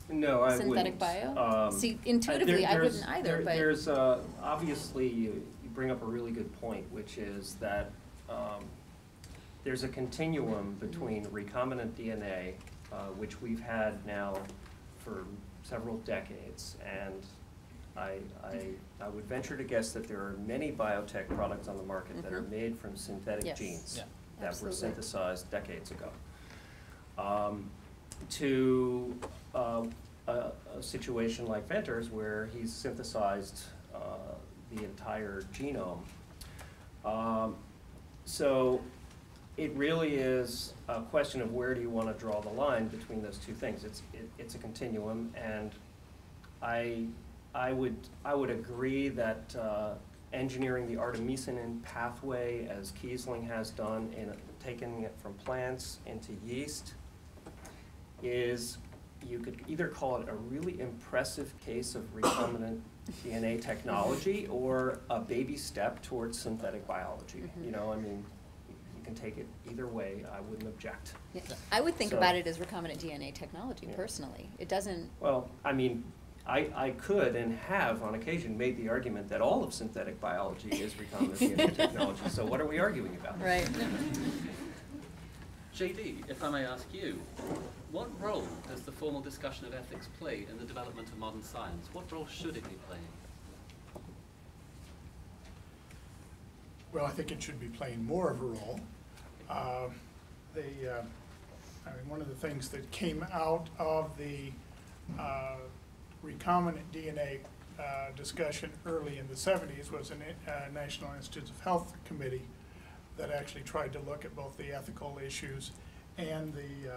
No, I synthetic wouldn't. bio? See, intuitively, I wouldn't either. But There's obviously, you bring up a really good point, which is that there's a continuum between recombinant DNA, which we've had now for several decades, and I would venture to guess that there are many biotech products on the market that are made from synthetic genes that were synthesized decades ago. To a situation like Venter's, where he's synthesized the entire genome. So it really is a question of where do you want to draw the line between those two things. It's a continuum, and I would agree that engineering the artemisinin pathway, as Kiesling has done in taking it from plants into yeast, is, you could either call it a really impressive case of recombinant DNA technology or a baby step towards synthetic biology. I mean, you can take it either way. I wouldn't object. yeah. I would think about it as recombinant DNA technology, personally. It doesn't... Well, I mean, I could and have on occasion made the argument that all of synthetic biology is recombinant DNA technology, so what are we arguing about? Right. Jaydee, if I may ask you, what role does the formal discussion of ethics play in the development of modern science? What role should it be playing? Well, I think it should be playing more of a role. I mean, one of the things that came out of the recombinant DNA discussion early in the 70s was a National Institutes of Health committee that actually tried to look at both the ethical issues and the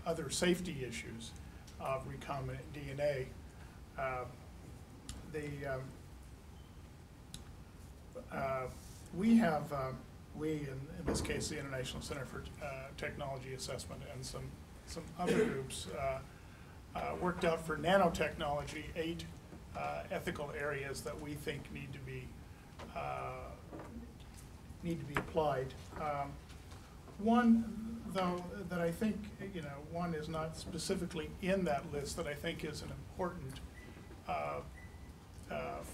other safety issues of recombinant DNA. We in this case, the International Center for Technology Assessment and some other groups worked out for nanotechnology 8 ethical areas that we think need to be applied. One, though, that I think, one is not specifically in that list that I think is an important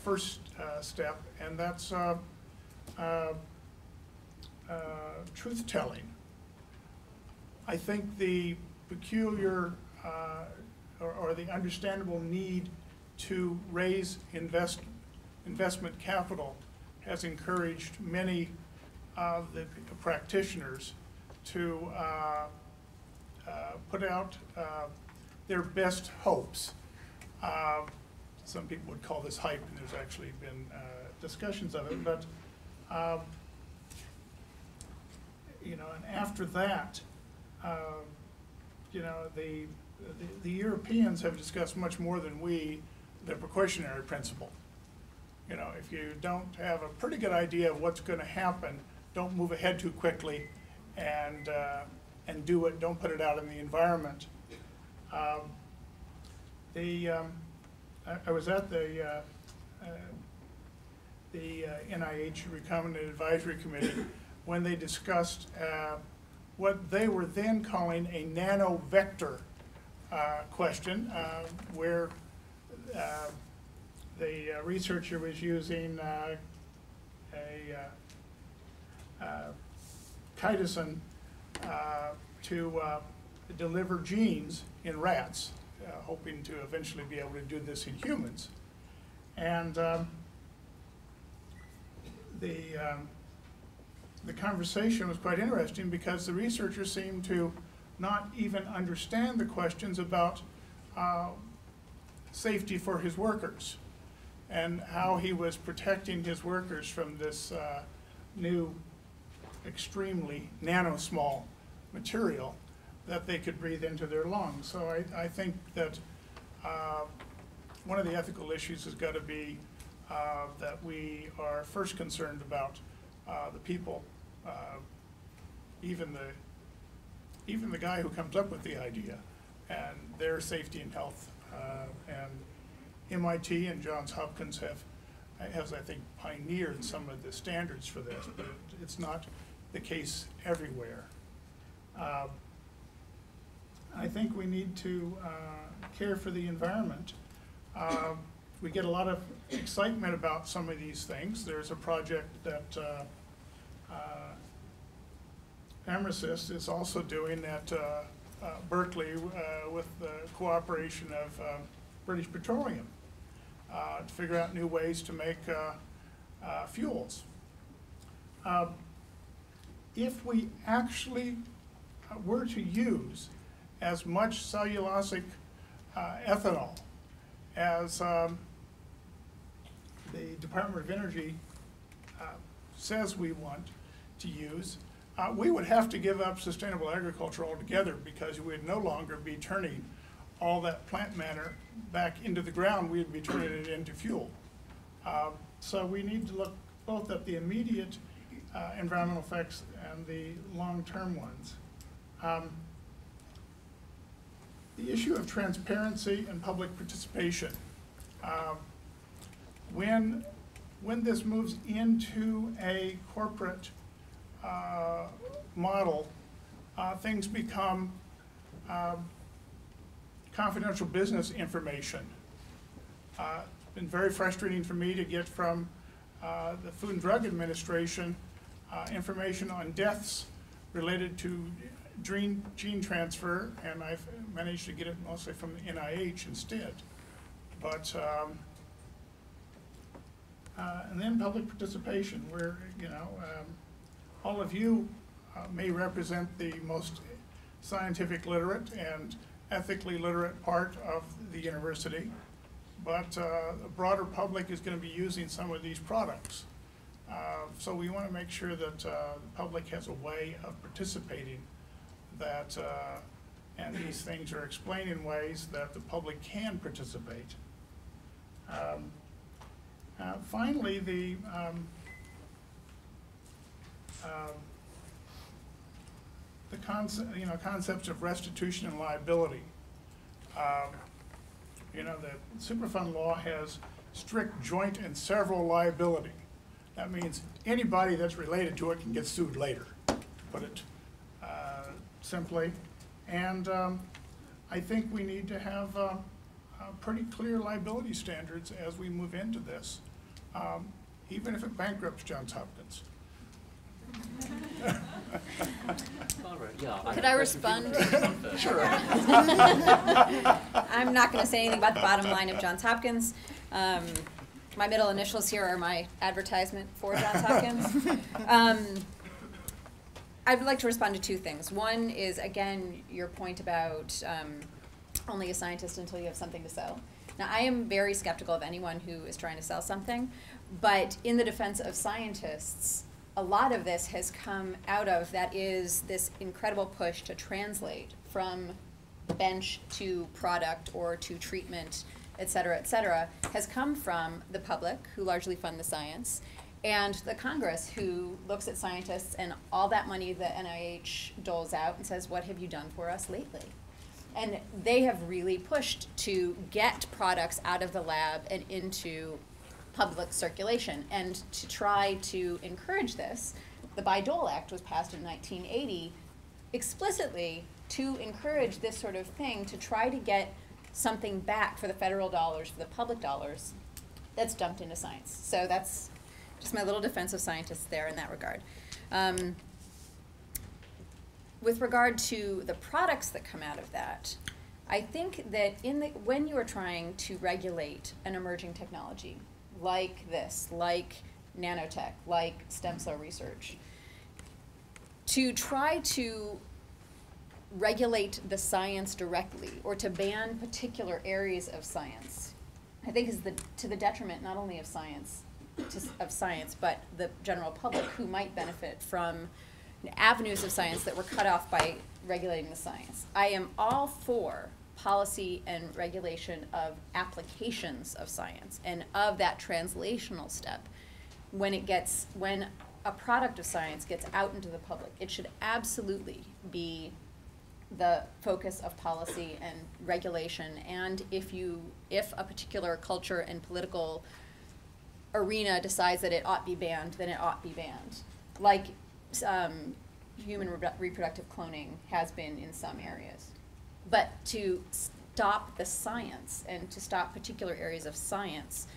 first step, and that's truth-telling. I think the peculiar or the understandable need to raise investment capital has encouraged many of the practitioners to put out their best hopes. Some people would call this hype, and there's actually been discussions of it, but and after that, the Europeans have discussed much more than we the precautionary principle. If you don't have a pretty good idea of what's going to happen, don't move ahead too quickly, and do it. Don't put it out in the environment. I was at the NIH Recombinant Advisory Committee when they discussed what they were then calling a nanovector question, where the researcher was using chitosan to deliver genes in rats, hoping to eventually be able to do this in humans. And the conversation was quite interesting because the researcher seemed to not even understand the questions about safety for his workers and how he was protecting his workers from this new, extremely nanosmall material that they could breathe into their lungs. So I think that one of the ethical issues has got to be that we are first concerned about the people, even the guy who comes up with the idea, and their safety and health. And MIT and Johns Hopkins has, I think, pioneered some of the standards for this, but it's not the case everywhere. I think we need to care for the environment. We get a lot of excitement about some of these things. There's a project that Amherst is also doing at Berkeley with the cooperation of British Petroleum to figure out new ways to make fuels. If we actually were to use as much cellulosic ethanol as the Department of Energy says we want to use, we would have to give up sustainable agriculture altogether, because we would no longer be turning all that plant matter back into the ground. We would be turning it into fuel. So we need to look both at the immediate environmental effects and the long-term ones. The issue of transparency and public participation. When this moves into a corporate model, things become confidential business information. It's been very frustrating for me to get from the Food and Drug Administration information on deaths related to gene transfer, and I've managed to get it mostly from the NIH instead. But and then public participation, where all of you may represent the most scientific literate and ethically literate part of the university, but the broader public is going to be using some of these products. So we want to make sure that the public has a way of participating, that and these things are explained in ways that the public can participate. Finally, the concepts of restitution and liability. The Superfund law has strict joint and several liability. That means anybody that's related to it can get sued later, to put it simply. And I think we need to have pretty clear liability standards as we move into this, even if it bankrupts Johns Hopkins. Could I respond? Sure. I'm not going to say anything about the bottom line of Johns Hopkins. My middle initials here are my advertisement for Johns Hopkins. I'd like to respond to two things. One is, again, your point about only a scientist until you have something to sell. Now, I am very skeptical of anyone who is trying to sell something, but in the defense of scientists, a lot of this has come out of, that is this incredible push to translate from bench to product or to treatment, et cetera, has come from the public, who largely fund the science, and the Congress, who looks at scientists and all that money the NIH doles out and says, what have you done for us lately? And they have really pushed to get products out of the lab and into public circulation. And to try to encourage this, the Bayh-Dole Act was passed in 1980 explicitly to encourage this sort of thing, to try to get something back for the federal dollars, for the public dollars, that's dumped into science. So that's just my little defense of scientists there in that regard. With regard to the products that come out of that, I think that when you are trying to regulate an emerging technology, like this, like nanotech, like stem cell research, to try to regulate the science directly or to ban particular areas of science, I think is to the detriment not only of science, but the general public, who might benefit from avenues of science that were cut off by regulating the science. I am all for policy and regulation of applications of science and of that translational step. When a product of science gets out into the public, it should absolutely be the focus of policy and regulation. And if a particular culture and political arena decides that it ought be banned, then it ought be banned. Like human reproductive cloning has been in some areas. But to stop the science and to stop particular areas of science,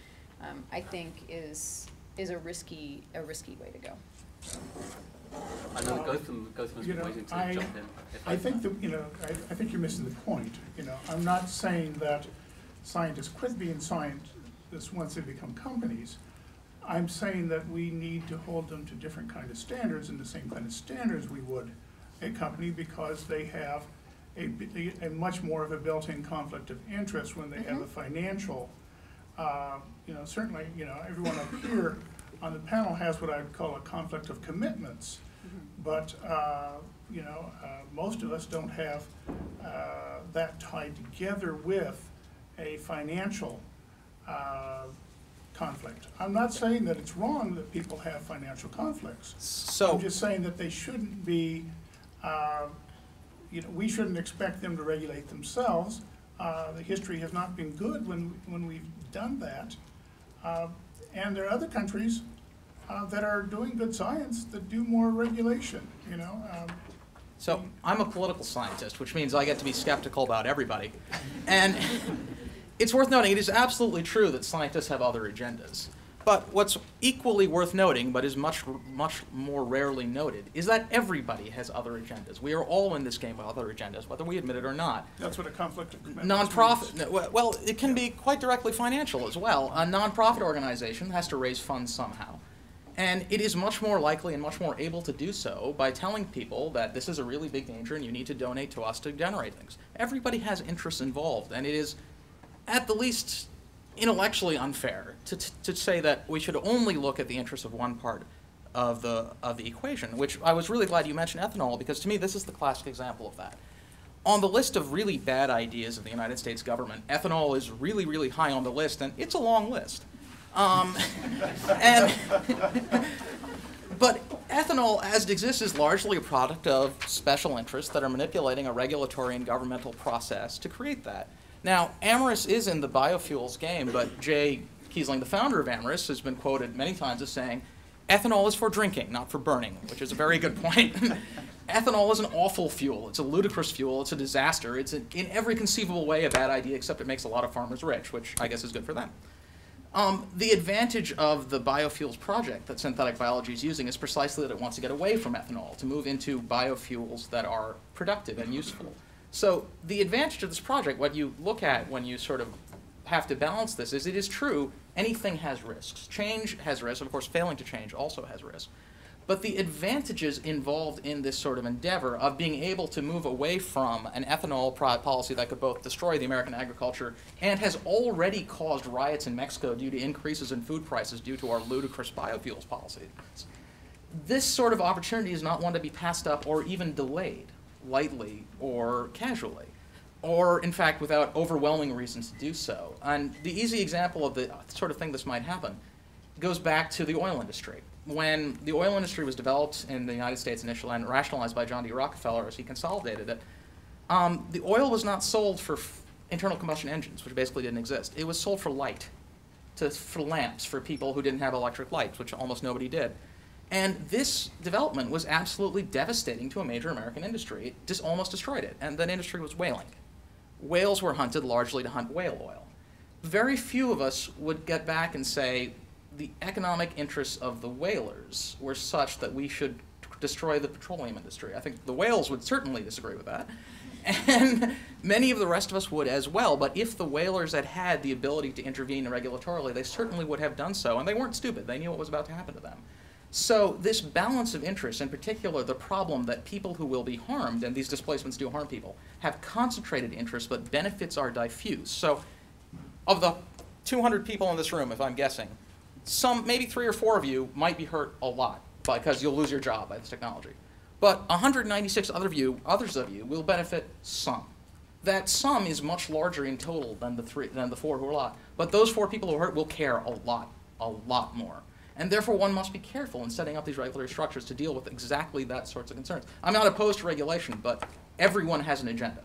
I think is a risky way to go. I know Gautam has been waiting to jump in. I think I think you're missing the point. I'm not saying that scientists quit being scientists once they become companies. I'm saying that we need to hold them to different kind of standards, and the same kind of standards we would a company, because they have a much more of a built-in conflict of interest when they have a financial. Certainly, everyone up here on the panel has what I would call a conflict of commitments, but most of us don't have that tied together with a financial conflict. I'm not saying that it's wrong that people have financial conflicts. So I'm just saying that they shouldn't be, we shouldn't expect them to regulate themselves. The history has not been good when we've done that. And there are other countries that are doing good science that do more regulation, So I'm a political scientist, which means I get to be skeptical about everybody. And it's worth noting, it is absolutely true that scientists have other agendas. But what's equally worth noting, but is much more rarely noted, is that everybody has other agendas. We are all in this game with other agendas, whether we admit it or not. That's what a conflict of commitments means. Well, it can be quite directly financial as well. A nonprofit organization has to raise funds somehow. And it is much more likely and much more able to do so by telling people that this is a really big danger and you need to donate to us to generate things. Everybody has interests involved, and it is at the least intellectually unfair to say that we should only look at the interests of one part of the equation, which I was really glad you mentioned ethanol, because to me this is the classic example of that. On the list of really bad ideas of the United States government, ethanol is really, really high on the list, and it's a long list. But ethanol, as it exists, is largely a product of special interests that are manipulating a regulatory and governmental process to create that. Now, Amyris is in the biofuels game, but Jay Kiesling, the founder of Amyris, has been quoted many times as saying, ethanol is for drinking, not for burning, which is a very good point. ethanol is an awful fuel. It's a ludicrous fuel. It's a disaster. It's in every conceivable way a bad idea, except it makes a lot of farmers rich, which I guess is good for them. The advantage of the biofuels project that synthetic biology is using is precisely that it wants to get away from ethanol, to move into biofuels that are productive and useful. So the advantage of this project, what you look at when you sort of have to balance this, is it is true, anything has risks. Change has risks, of course failing to change also has risks. But the advantages involved in this sort of endeavor of being able to move away from an ethanol policy that could both destroy the American agriculture and has already caused riots in Mexico due to increases in food prices due to our ludicrous biofuels policy. This sort of opportunity is not one to be passed up or even delayed lightly or casually, or in fact without overwhelming reasons to do so. And the easy example of the sort of thing this might happen goes back to the oil industry. When the oil industry was developed in the United States initially and rationalized by John D. Rockefeller as he consolidated it, the oil was not sold for internal combustion engines, which basically didn't exist. It was sold for light, for lamps, for people who didn't have electric lights, which almost nobody did. And this development was absolutely devastating to a major American industry. It just almost destroyed it, and that industry was whaling. Whales were hunted largely to hunt whale oil. Very few of us would get back and say, the economic interests of the whalers were such that we should destroy the petroleum industry. I think the whales would certainly disagree with that. And many of the rest of us would as well. But if the whalers had had the ability to intervene regulatorily, they certainly would have done so. And they weren't stupid. They knew what was about to happen to them. So this balance of interests, in particular the problem that people who will be harmed, and these displacements do harm people, have concentrated interests, but benefits are diffuse. So of the 200 people in this room, if I'm guessing, maybe 3 or 4 of you might be hurt a lot because you'll lose your job by this technology. But 196 others of you will benefit some. That sum is much larger in total than the 4 who are a lot. But those 4 people who are hurt will care a lot more. And therefore one must be careful in setting up these regulatory structures to deal with exactly that sorts of concerns. I'm not opposed to regulation, but everyone has an agenda.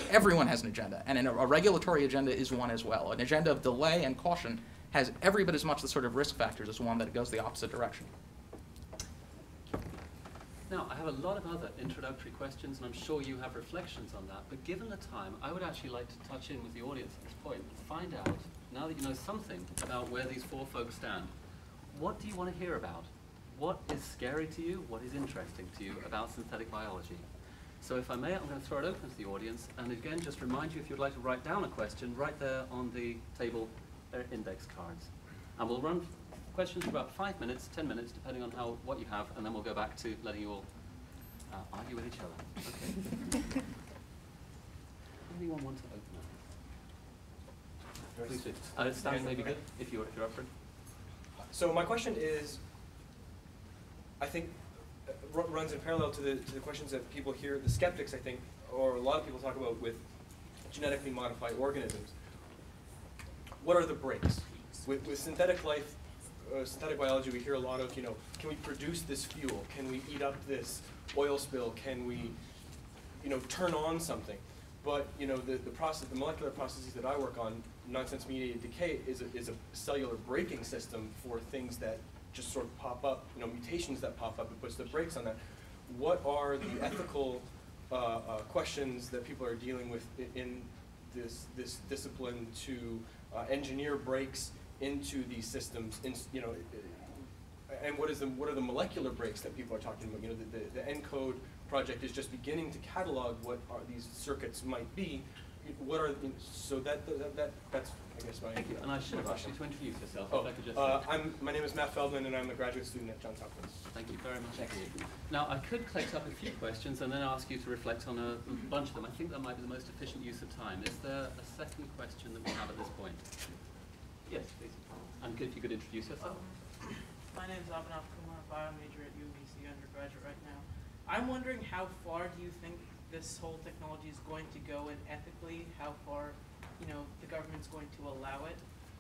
Everyone has an agenda, and a regulatory agenda is one as well. An agenda of delay and caution has every bit as much the sort of risk factors as one that goes the opposite direction. Now, I have a lot of other introductory questions, and I'm sure you have reflections on that. But given the time, I would actually like to touch in with the audience at this point and find out, now that you know something about where these 4 folks stand, what do you want to hear about? What is scary to you? What is interesting to you about synthetic biology? So if I may, I'm going to throw it open to the audience. And again, just remind you, if you'd like to write down a question, right there on the table, there are index cards. And we'll run questions for about 5 minutes, 10 minutes, depending on what you have, and then we'll go back to letting you all argue with each other. Okay. Anyone want to open up? Please do. Stan may be good, if you're up for it. So my question is, I think, runs in parallel to the questions that people hear, the skeptics, I think, or a lot of people talk about with genetically modified organisms. What are the breaks? With synthetic life, synthetic biology, we hear a lot of, can we produce this fuel? Can we eat up this oil spill? Can we, turn on something? But, the molecular processes that I work on, nonsense-mediated decay, is a cellular braking system for things that just sort of pop up, mutations that pop up. It puts the brakes on that. What are the ethical questions that people are dealing with in this discipline to engineer breaks into these systems? And what are the molecular breaks that people are talking about? The ENCODE project is just beginning to catalog what these circuits might be. What are so that's I guess my thank you. And I should have asked you to introduce yourself. Oh, if I could just my name is Matt Feldman, and I'm a graduate student at Johns Hopkins. Thank you very much. Now, I could collect up a few questions and then ask you to reflect on a bunch of them. I think that might be the most efficient use of time. Is there a second question that we have at this point? Yes, please. And if you could introduce yourself. My name is Abhinav Kumar, bio major at UBC, undergraduate right now. I'm wondering how far do you think this whole technology is going to go, and ethically, how far, the government's going to allow it?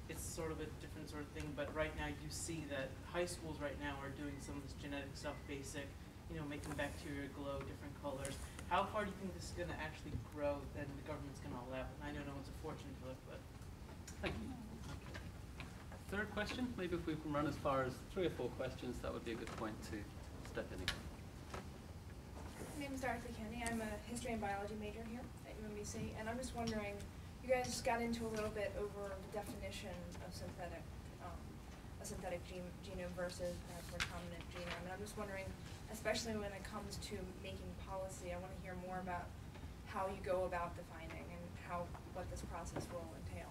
It's sort of a different sort of thing, but right now you see that high schools right now are doing some of this genetic stuff, basic, making bacteria glow different colors. How far do you think this is going to actually grow and the government's going to allow it? And I know no one's a fortune to it, but. Thank you. Third question, maybe if we can run as far as 3 or 4 questions, that would be a good point to step in again. name is Dorothy Kennedy. I'm a history and biology major here at UMBC, and I'm just wondering, you guys got into a little bit over the definition of synthetic, a synthetic genome versus a recombinant genome, and I'm just wondering, especially when it comes to making policy, I want to hear more about how you go about defining and what this process will entail.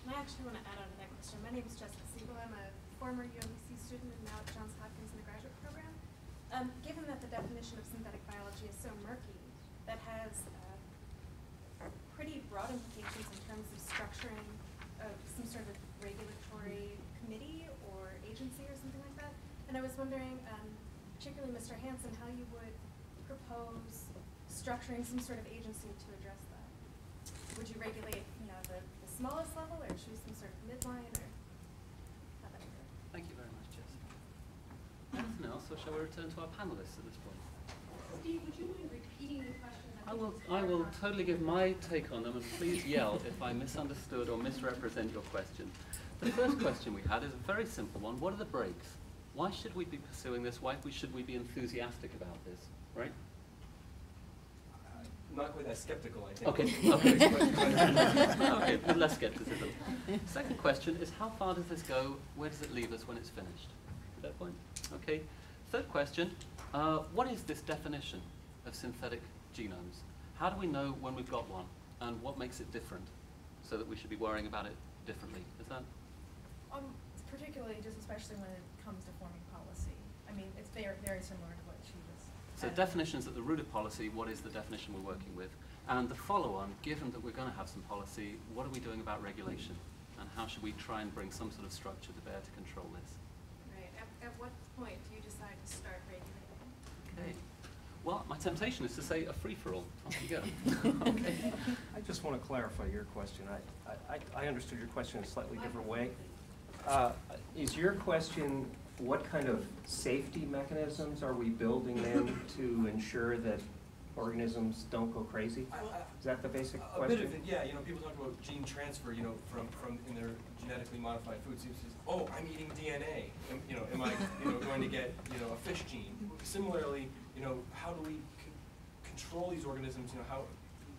I actually want to add on to that question. My name is Jessica Siegel. I'm a former UMBC student and now at Johns Hopkins in the graduate program. Given that the definition of synthetic biology is so murky, that has pretty broad implications in terms of structuring some sort of regulatory committee or agency or something like that. And I was wondering, particularly Mr. Hansen, how you would propose structuring some sort of agency to address that. Would you regulate, the smallest level, or choose some sort of midline, or how that would go? Thank you very much, Jessica. Anything else, or shall we return to our panelists at this point? Steve, would you mind repeating the question? I will totally give my take on them, and please yell if I misunderstood or misrepresent your question. The first question we had is a very simple one. What are the breaks? Why should we be pursuing this? Why should we be enthusiastic about this, right? Not quite that skeptical, I think. Okay. Okay, with less skepticism. Second question is, how far does this go? Where does it leave us when it's finished? That point? Okay. Third question, what is this definition of synthetic genomes? How do we know when we've got one? And what makes it different so that we should be worrying about it differently? Is that? Particularly just especially when it comes to forming policy. I mean, it's very, very similar to what she just So definitions at the root of policy, what is the definition we're working with? And the follow-on, given that we're going to have some policy, what are we doing about regulation? And how should we try and bring some sort of structure to bear to control this? Right. At what point do you decide to start regulating? Okay. Well, my temptation is to say a free-for-all. Off you go. Okay. I just want to clarify your question. I understood your question in a slightly different way. Is your question, what kind of safety mechanisms are we building in to ensure that organisms don't go crazy? Is that the basic question? A bit of it, yeah. People talk about gene transfer, from in their genetically modified foods. Oh, I'm eating DNA. Am I, going to get, a fish gene? Similarly, how do we control these organisms? How,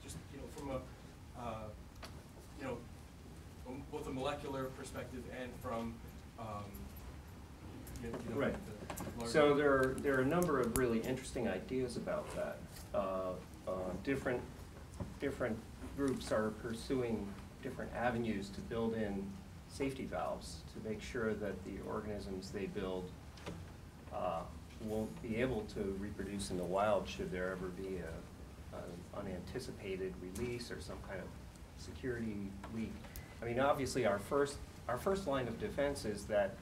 just, from a, both a molecular perspective and from, right. So there are a number of really interesting ideas about that. Different groups are pursuing different avenues to build in safety valves to make sure that the organisms they build won't be able to reproduce in the wild should there ever be an unanticipated release or some kind of security leak. I mean, obviously, our first line of defense is that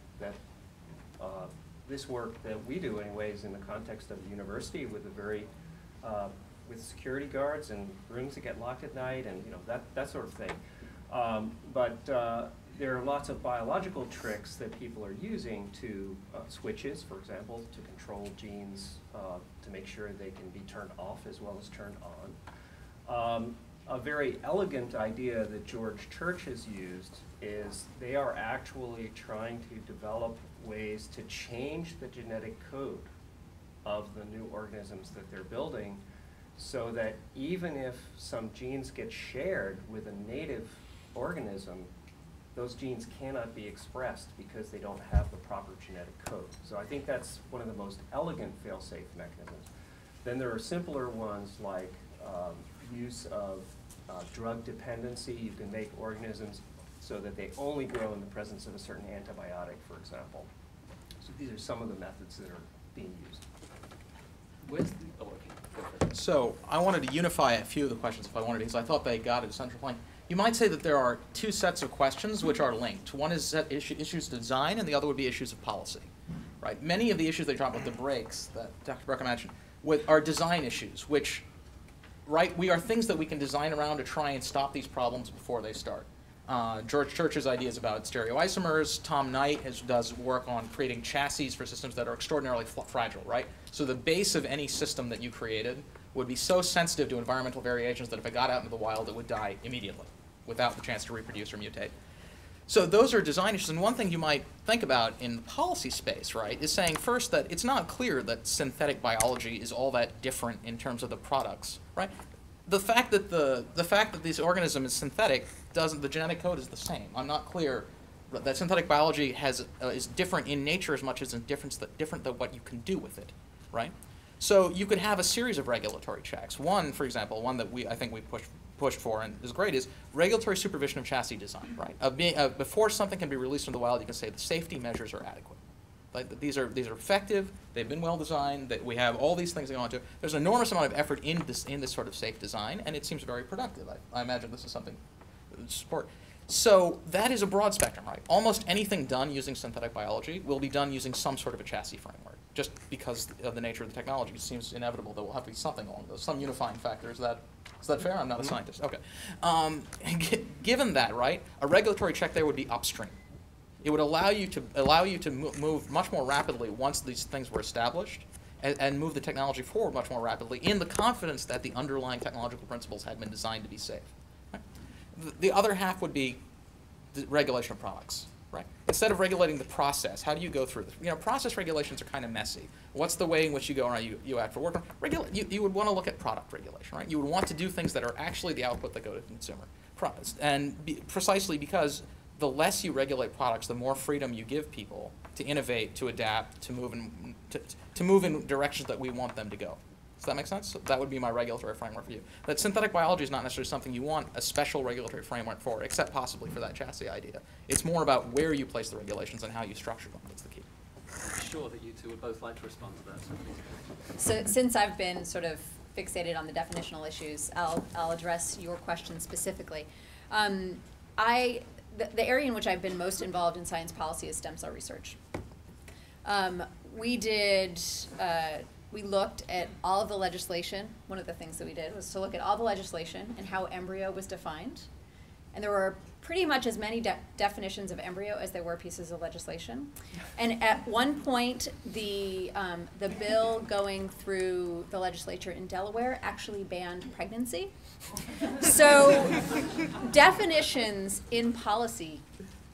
this work that we do, anyways, in the context of the university, with with security guards and rooms that get locked at night, and that sort of thing. But there are lots of biological tricks that people are using to switches, for example, to control genes to make sure they can be turned off as well as turned on. A very elegant idea that George Church has used is they are actually trying to develop ways to change the genetic code of the new organisms that they're building so that even if some genes get shared with a native organism, those genes cannot be expressed because they don't have the proper genetic code. So I think that's one of the most elegant fail-safe mechanisms. Then there are simpler ones like use of drug dependency. You can make organisms so that they only grow in the presence of a certain antibiotic, for example. So these are some of the methods that are being used. Where's the, oh, okay. So I wanted to unify a few of the questions if I wanted to, because I thought they got at a central point. You might say that there are two sets of questions which are linked. One is issues of design, and the other would be issues of policy. Right? Many of the issues they talk about, the breaks that Dr. Boeke mentioned, are design issues, which, right, we are things that we can design around to try and stop these problems before they start. George Church's ideas about stereoisomers. Tom Knight does work on creating chassis for systems that are extraordinarily fragile, right? So the base of any system that you created would be so sensitive to environmental variations that if it got out into the wild, it would die immediately without the chance to reproduce or mutate. So those are design issues, and one thing you might think about in the policy space, right, is saying first that it's not clear that synthetic biology is all that different in terms of the products, right? The fact that this organism is synthetic the genetic code is the same. I'm not clear that synthetic biology is different in nature as much as in different than what you can do with it, right? So you could have a series of regulatory checks. One, for example, one that I think we pushed for and is great is regulatory supervision of chassis design, right? Before something can be released into the wild, you can say the safety measures are adequate. Like these are effective. They've been well designed. That we have all these things going on to. There's an enormous amount of effort in this sort of safe design, and it seems very productive. I imagine this is something that would support. So that is a broad spectrum, right? Almost anything done using synthetic biology will be done using some sort of a chassis framework, just because of the nature of the technology. It seems inevitable there will have to be something along those, some unifying factor. Is that fair? I'm not a scientist. Okay. Given that, right, a regulatory check there would be upstream. It would allow you to move much more rapidly once these things were established, and move the technology forward much more rapidly in the confidence that the underlying technological principles had been designed to be safe. Right? The other half would be the regulation of products. Right? Instead of regulating the process, how do you go through this? You know, process regulations are kind of messy. What's the way in which you go around, you act for work? You would want to look at product regulation, right? You would want to do things that are actually the output that go to the consumer. Precisely because the less you regulate products, the more freedom you give people to innovate, to adapt, to move in directions that we want them to go. Does that make sense? So that would be my regulatory framework for you. That synthetic biology is not necessarily something you want a special regulatory framework for, except possibly for that chassis idea. It's more about where you place the regulations and how you structure them. That's the key. I'm sure that you two would both like to respond to that. So since I've been sort of fixated on the definitional issues, I'll address your question specifically. The area in which I've been most involved in science policy is stem cell research. We looked at all of the legislation. One of the things that we did was to look at all the legislation and how embryo was defined. And there were pretty much as many definitions of embryo as there were pieces of legislation. And at one point, the bill going through the legislature in Delaware actually banned pregnancy. So definitions in policy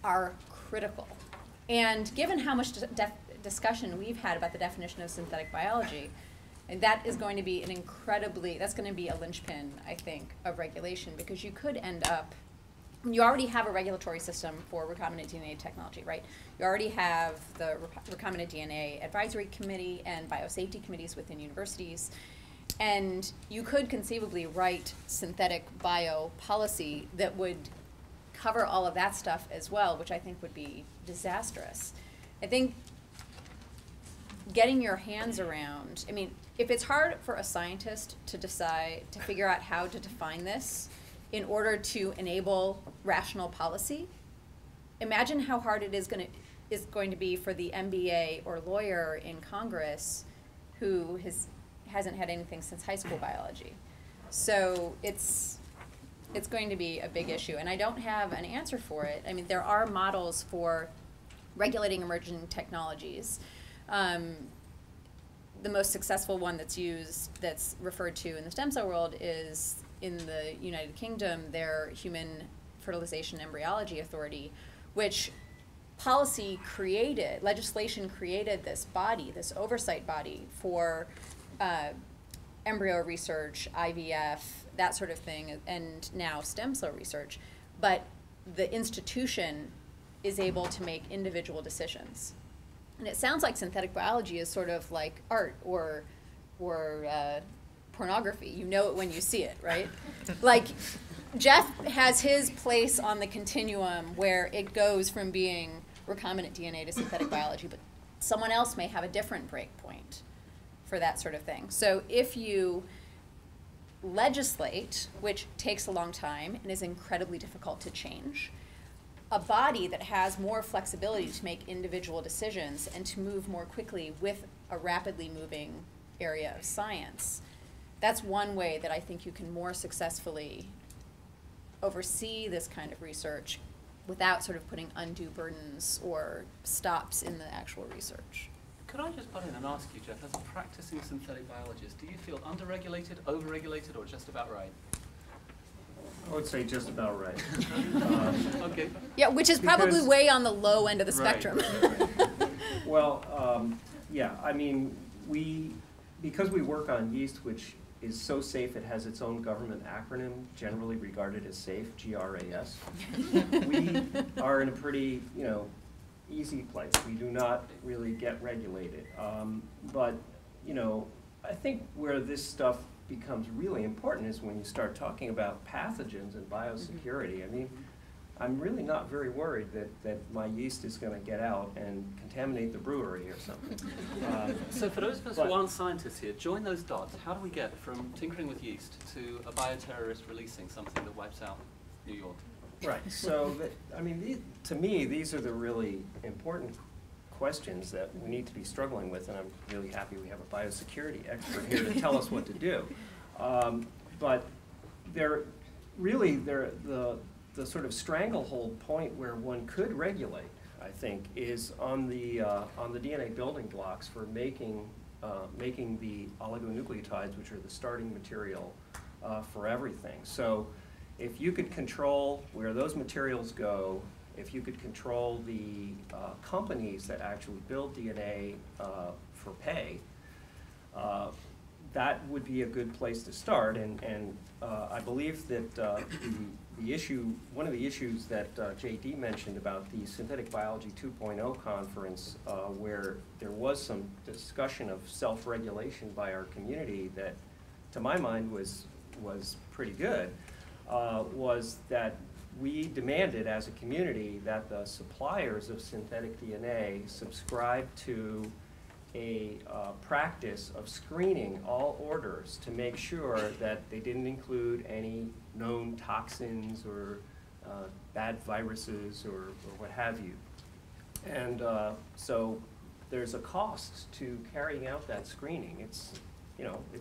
are critical. And given how much discussion we've had about the definition of synthetic biology, and that is going to be that's going to be a linchpin, I think, of regulation, because you could end up, you already have a regulatory system for recombinant DNA technology, right? You already have the Recombinant DNA Advisory Committee and biosafety committees within universities, and you could conceivably write synthetic bio policy that would cover all of that stuff as well, which I think would be disastrous. I think getting your hands around, I mean, if it's hard for a scientist to figure out how to define this in order to enable rational policy, imagine how hard it is going to be for the MBA or lawyer in Congress who hasn't had anything since high school biology. So it's going to be a big issue, and I don't have an answer for it. I mean, there are models for regulating emerging technologies. The most successful one that's referred to in the stem cell world is in the United Kingdom, their Human Fertilization Embryology Authority, which legislation created this body, this oversight body for embryo research, IVF, that sort of thing, and now stem cell research. But the institution is able to make individual decisions. And it sounds like synthetic biology is sort of like art or pornography. You know it when you see it, right? Like, Jef has his place on the continuum where it goes from being recombinant DNA to synthetic biology, but someone else may have a different break point for that sort of thing. So if you legislate, which takes a long time and is incredibly difficult to change, a body that has more flexibility to make individual decisions and to move more quickly with a rapidly moving area of science, that's one way that I think you can more successfully oversee this kind of research without sort of putting undue burdens or stops in the actual research. Could I just butt in and ask you, Jef, as a practicing synthetic biologist, do you feel under-regulated, over-regulated, or just about right? would say just about right. Okay. Yeah, which is probably Because- way on the low end of the Right. spectrum. Well, yeah, I mean, because we work on yeast, which is so safe it has its own government acronym, generally regarded as safe, GRAS, we are in a pretty, easy place. We do not really get regulated. But, I think where this stuff becomes really important is when you start talking about pathogens and biosecurity. I mean, I'm really not very worried that my yeast is going to get out and contaminate the brewery or something. So for those of us But- who aren't scientists here, join those dots. How do we get from tinkering with yeast to a bioterrorist releasing something that wipes out New York? Right. So, to me, these are the really important questions that we need to be struggling with, and I'm really happy we have a biosecurity expert here to tell us what to do. But the sort of stranglehold point where one could regulate, I think, is on the DNA building blocks for making the oligonucleotides, which are the starting material for everything. So if you could control where those materials go, if you could control the companies that actually build DNA for pay, that would be a good place to start. And I believe that one of the issues that Jaydee mentioned about the Synthetic Biology 2.0 conference, where there was some discussion of self-regulation by our community that, to my mind, was pretty good, was that we demanded as a community that the suppliers of synthetic DNA subscribe to a practice of screening all orders to make sure that they didn't include any known toxins or bad viruses or what have you. And so there's a cost to carrying out that screening. It's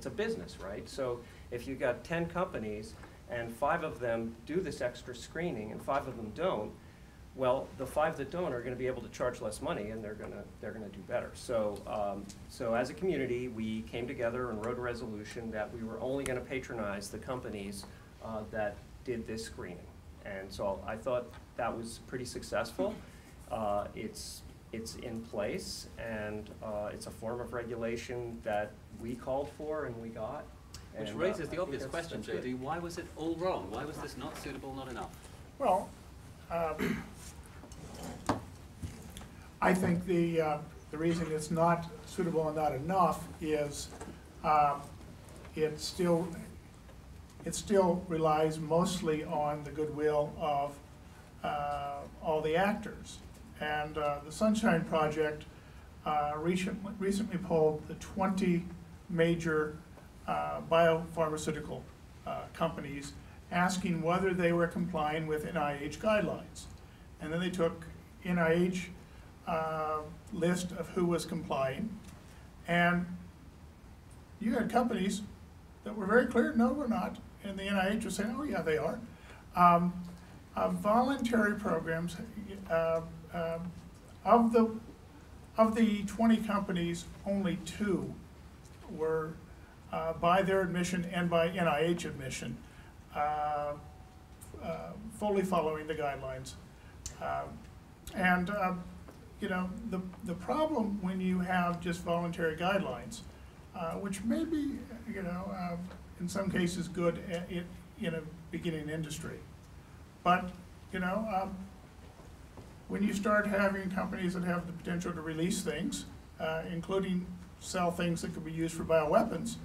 a business, right? So if you've got 10 companies and 5 of them do this extra screening and 5 of them don't, well, the 5 that don't are going to be able to charge less money, and they're going to do better. So, so as a community, we came together and wrote a resolution that we were only going to patronize the companies that did this screening. And so I thought that was pretty successful. It's in place, and it's a form of regulation that we called for and we got. Which And, raises I the think obvious that's question, good. Jaydee. Why was it all wrong? Why was this not suitable, not enough? Well, I think the reason it's not suitable and not enough is it still relies mostly on the goodwill of all the actors. And the Sunshine Project recently polled the 20 major biopharmaceutical companies, asking whether they were complying with NIH guidelines. And then they took NIH list of who was complying, and you had companies that were very clear, no, we're not, and the NIH was saying, oh yeah, they are. Voluntary programs, of the 20 companies, only 2 were by their admission and by NIH admission, fully following the guidelines. The problem when you have just voluntary guidelines, which may be, in some cases good in a beginning industry, but, when you start having companies that have the potential to release things, including sell things that could be used for bioweapons,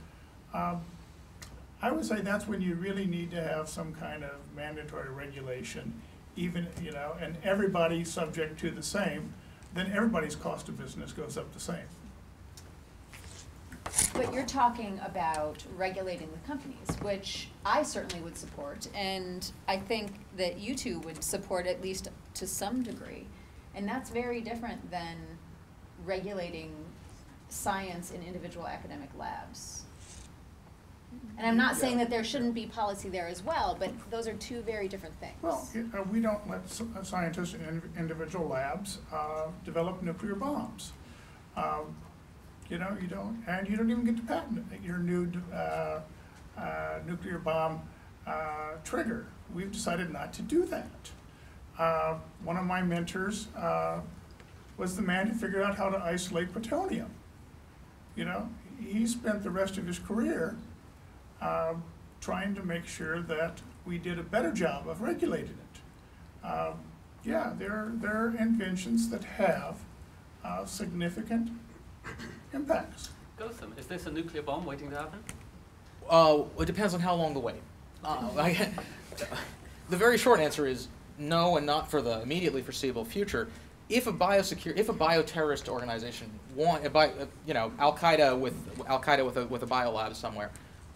I would say that's when you really need to have some kind of mandatory regulation, even, and everybody's subject to the same, then everybody's cost of business goes up the same. But you're talking about regulating the companies, which I certainly would support, and I think that you two would support at least to some degree. And that's very different than regulating science in individual academic labs. And I'm not saying that there shouldn't be policy there as well, but those are 2 very different things. Well, we don't let scientists in individual labs develop nuclear bombs. You don't even get to patent your new nuclear bomb trigger. We've decided not to do that. One of my mentors was the man who figured out how to isolate plutonium. You know, he spent the rest of his career trying to make sure that we did a better job of regulating it. Yeah, there are inventions that have significant impacts. Gautam, is this a nuclear bomb waiting to happen? It depends on how long the wait. The very short answer is no, and not for the immediately foreseeable future. If a bioterrorist organization, Al Qaeda with a biolab somewhere,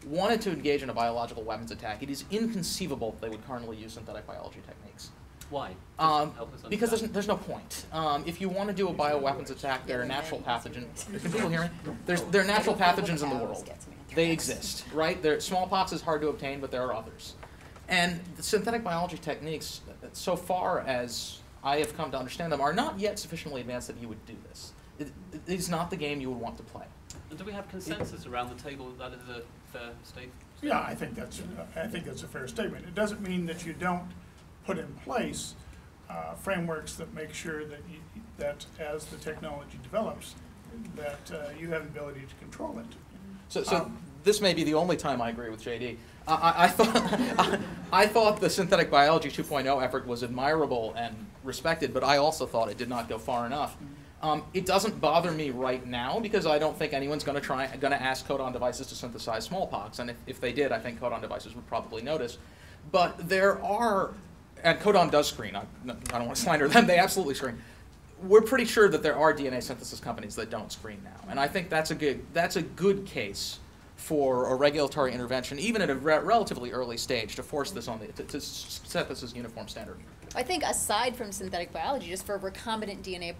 wanted to engage in a biological weapons attack, it is inconceivable that they would currently use synthetic biology techniques. Why? Because there's no point. If you want to do a bioweapons attack, there are natural pathogens. Can people hear me? There are natural pathogens in the world. They exist, right? Smallpox is hard to obtain, but there are others. And the synthetic biology techniques, so far as I have come to understand them, are not yet sufficiently advanced that you would do this. It is not the game you would want to play. And do we have consensus around the table that is a fair statement? Yeah, I think that's a fair statement. It doesn't mean that you don't put in place frameworks that make sure that as the technology develops, that you have the ability to control it. So this may be the only time I agree with Jaydee. I thought the synthetic biology 2.0 effort was admirable and respected, but I also thought it did not go far enough. It doesn't bother me right now because I don't think anyone's going to ask codon devices to synthesize smallpox, and if they did, I think codon devices would probably notice. But there are, and codon does screen. I don't want to slander them. They absolutely screen. We're pretty sure that there are DNA synthesis companies that don't screen now, and I think that's a good case for a regulatory intervention, even at a relatively early stage, to force this on to set this as a uniform standard. I think aside from synthetic biology, just for recombinant DNA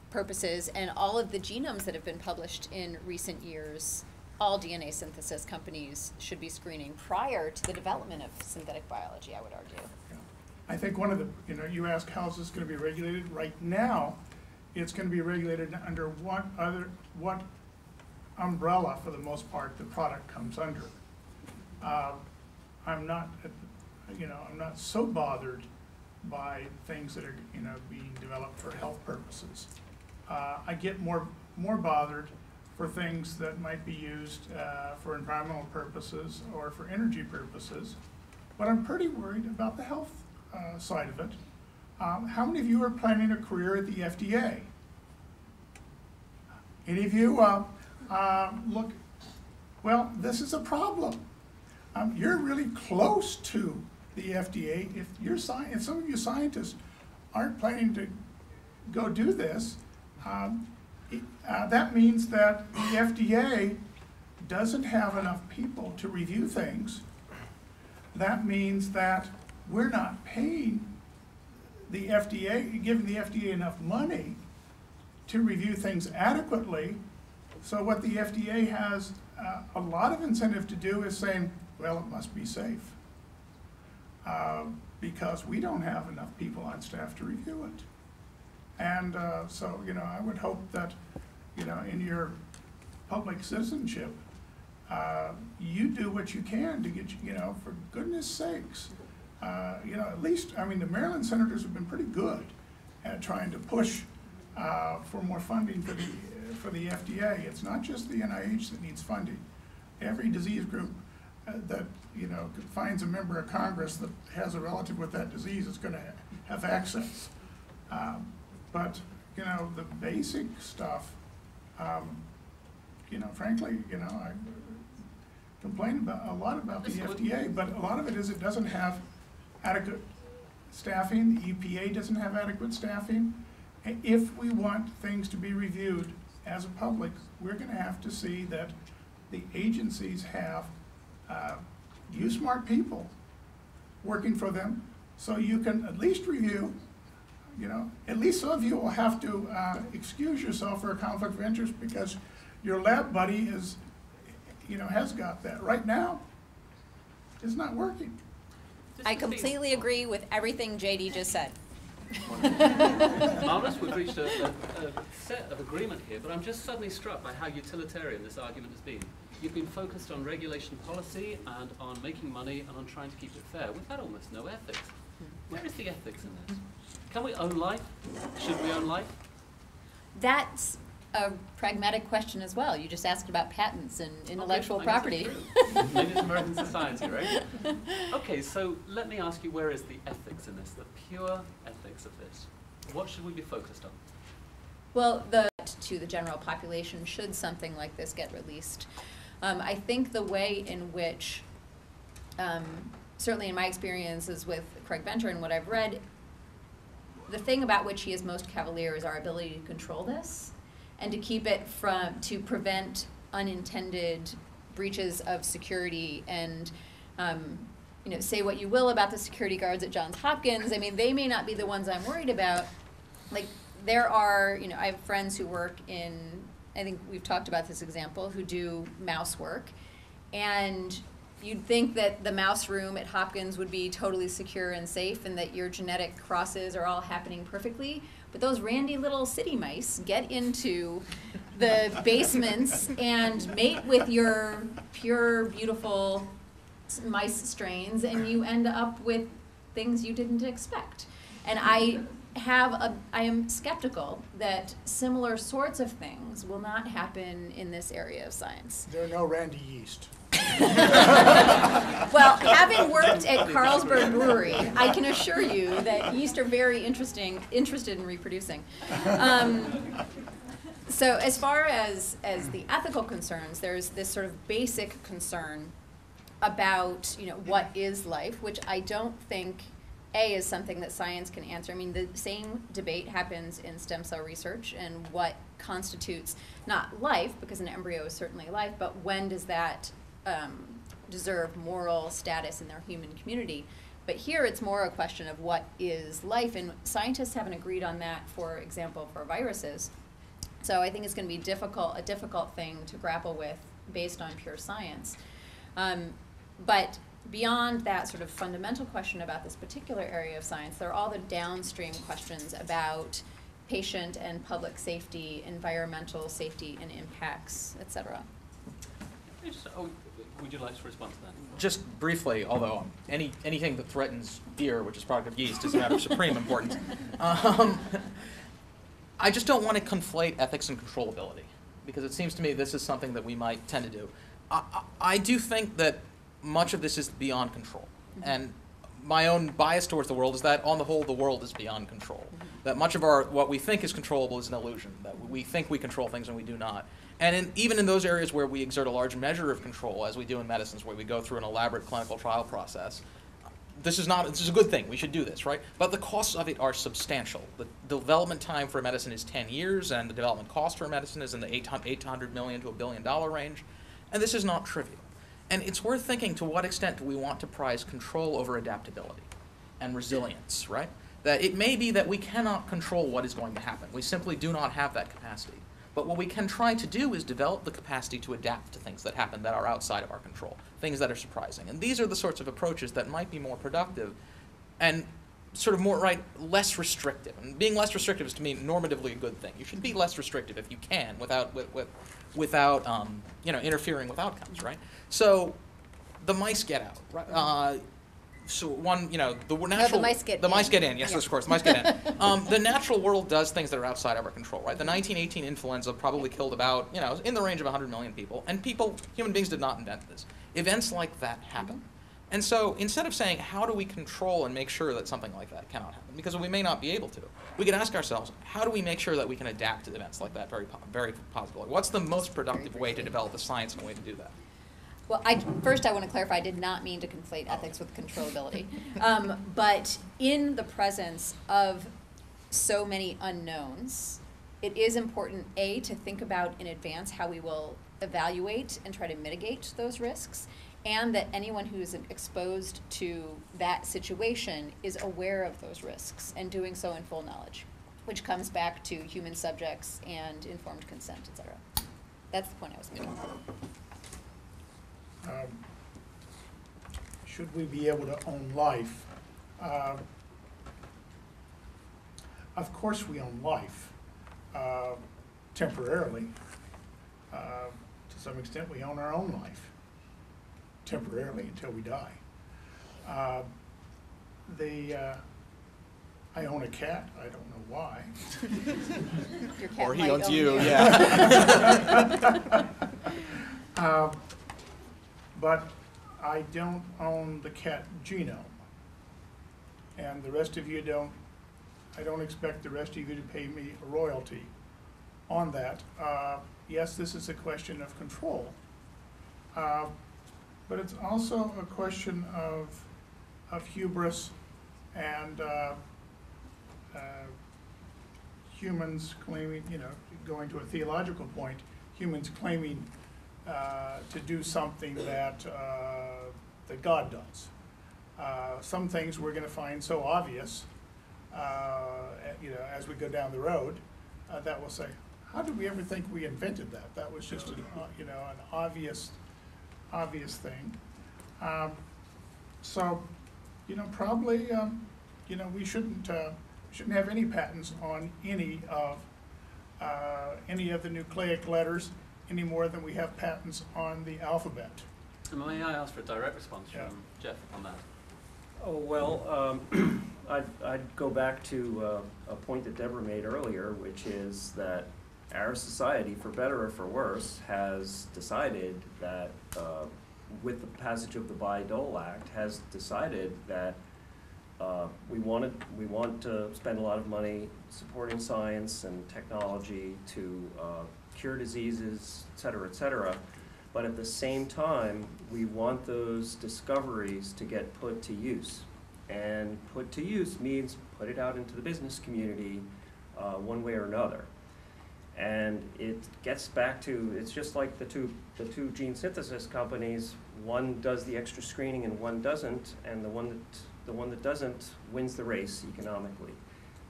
purposes and all of the genomes that have been published in recent years, all DNA synthesis companies should be screening prior to the development of synthetic biology, I would argue. Yeah. I think one of the, you ask how is this going to be regulated? Right now, it's going to be regulated under what umbrella, for the most part, the product comes under. I'm not so bothered by things that are, being developed for health purposes. I get more bothered for things that might be used for environmental purposes or for energy purposes, but I'm pretty worried about the health side of it. How many of you are planning a career at the FDA? Any of you? Look, well, this is a problem. You're really close to the FDA. If some of you scientists aren't planning to go do this, that means that the FDA doesn't have enough people to review things. That means that we're not paying the FDA, giving the FDA enough money to review things adequately. So what the FDA has a lot of incentive to do is saying, well, it must be safe. Because we don't have enough people on staff to review it. And so, I would hope that, in your public citizenship, you do what you can to get, for goodness sakes, at least, the Maryland senators have been pretty good at trying to push for more funding for the FDA. It's not just the NIH that needs funding. Every disease group that finds a member of Congress that has a relative with that disease is going to have access. But the basic stuff, frankly, I complain a lot about the FDA, but a lot of it is it doesn't have adequate staffing. The EPA doesn't have adequate staffing. If we want things to be reviewed as a public, we're going to have to see that the agencies have smart people working for them, so you can at least review. At least some of you will have to excuse yourself for a conflict of interest because your lab buddy is, has got that. Right now, it's not working. I completely agree with everything Jaydee just said. Marvelous, we've reached a set of agreement here, but I'm just suddenly struck by how utilitarian this argument has been. You've been focused on regulation policy and on making money and on trying to keep it fair. We've had almost no ethics. Where is the ethics in this? Can we own life? Should we own life? That's a pragmatic question as well. You just asked about patents and intellectual Okay, I guess property. it's true. Maybe it's American society, right? Okay, so let me ask you, where is the ethics in this, the pure ethics of this? What should we be focused on? Well, to the general population, should something like this get released. I think the way in which, certainly in my experiences with Craig Venter and what I've read, the thing about which he is most cavalier is our ability to control this and to keep it to prevent unintended breaches of security and, say what you will about the security guards at Johns Hopkins. I mean, they may not be the ones I'm worried about. Like, there are, I have friends who work in, I think we've talked about this example, who do mouse work. And you'd think that the mouse room at Hopkins would be totally secure and safe and that your genetic crosses are all happening perfectly. But those randy little city mice get into the basements and mate with your pure, beautiful mice strains, and you end up with things you didn't expect. And I am skeptical that similar sorts of things will not happen in this area of science. There are no Randy yeast. Well, having worked at Carlsberg Brewery, I can assure you that yeast are very interested in reproducing. So as far as the ethical concerns, there's this sort of basic concern about what is life, which I don't think is something that science can answer. I mean, the same debate happens in stem cell research and what constitutes not life, because an embryo is certainly life, but when does that deserve moral status in their human community. But here it's more a question of what is life, and scientists haven't agreed on that, for example, for viruses. So I think it's going to be a difficult thing to grapple with based on pure science. But beyond that sort of fundamental question about this particular area of science, there are all the downstream questions about patient and public safety, environmental safety and impacts, et cetera. Would you like to respond to that? Just briefly, although anything that threatens beer, which is product of yeast, is a matter of supreme importance. I just don't want to conflate ethics and controllability, because it seems to me this is something that we might tend to do. I do think that much of this is beyond control. And my own bias towards the world is that, on the whole, the world is beyond control. That much of what we think is controllable is an illusion, that we think we control things and we do not. And even in those areas where we exert a large measure of control, as we do in medicines, where we go through an elaborate clinical trial process, this is a good thing. We should do this, right? But the costs of it are substantial. The development time for a medicine is 10 years, and the development cost for a medicine is in the $800 million to $1 billion range. And this is not trivial. And it's worth thinking, to what extent do we want to prize control over adaptability and resilience, right? That it may be that we cannot control what is going to happen. We simply do not have that capacity. But what we can try to do is develop the capacity to adapt to things that happen that are outside of our control, things that are surprising. And these are the sorts of approaches that might be more productive and sort of less restrictive. And being less restrictive is, to me, normatively a good thing. You should be less restrictive if you can, without interfering with outcomes, right? So the mice get out, right? The mice get in. Yes, of course, the mice get in. The natural world does things that are outside of our control, right? The 1918 influenza probably killed about, in the range of 100 million people, and human beings did not invent this. Events like that happen. And so instead of saying, how do we control and make sure that something like that cannot happen, because we may not be able to, we could ask ourselves, how do we make sure that we can adapt to events like that very positively? What's the most productive way to develop a science and a way to do that? Well, first I want to clarify, I did not mean to conflate ethics with controllability. But in the presence of so many unknowns, it is important, A, to think about in advance how we will evaluate and try to mitigate those risks, and that anyone who's exposed to that situation is aware of those risks and doing so in full knowledge, which comes back to human subjects and informed consent, et cetera. That's the point I was making. Should we be able to own life? Of course we own life, temporarily, to some extent, we own our own life, temporarily until we die. I own a cat, I don't know why. Your cat Or he might owns own you, yeah. But I don't own the cat genome. And the rest of you don't, I don't expect the rest of you to pay me a royalty on that. Yes, this is a question of control. But it's also a question of hubris and humans claiming, going to a theological point, humans claiming to do something that God does. Some things we're going to find so obvious, as we go down the road, that we'll say, how did we ever think we invented that? That was just an obvious thing. So, probably, we shouldn't have any patents on any of the nucleic letters any more than we have patents on the alphabet. And may I ask for a direct response Yeah. from Jef on that? Oh, well, I'd go back to a point that Deborah made earlier, which is that our society, for better or for worse, has decided that, with the passage of the Bayh-Dole Act, has decided that we want to spend a lot of money supporting science and technology to cure diseases, et cetera, but at the same time, we want those discoveries to get put to use. And put to use means put it out into the business community one way or another. And it gets back to, it's just like the two gene synthesis companies. One does the extra screening and one doesn't, and the one that doesn't wins the race economically.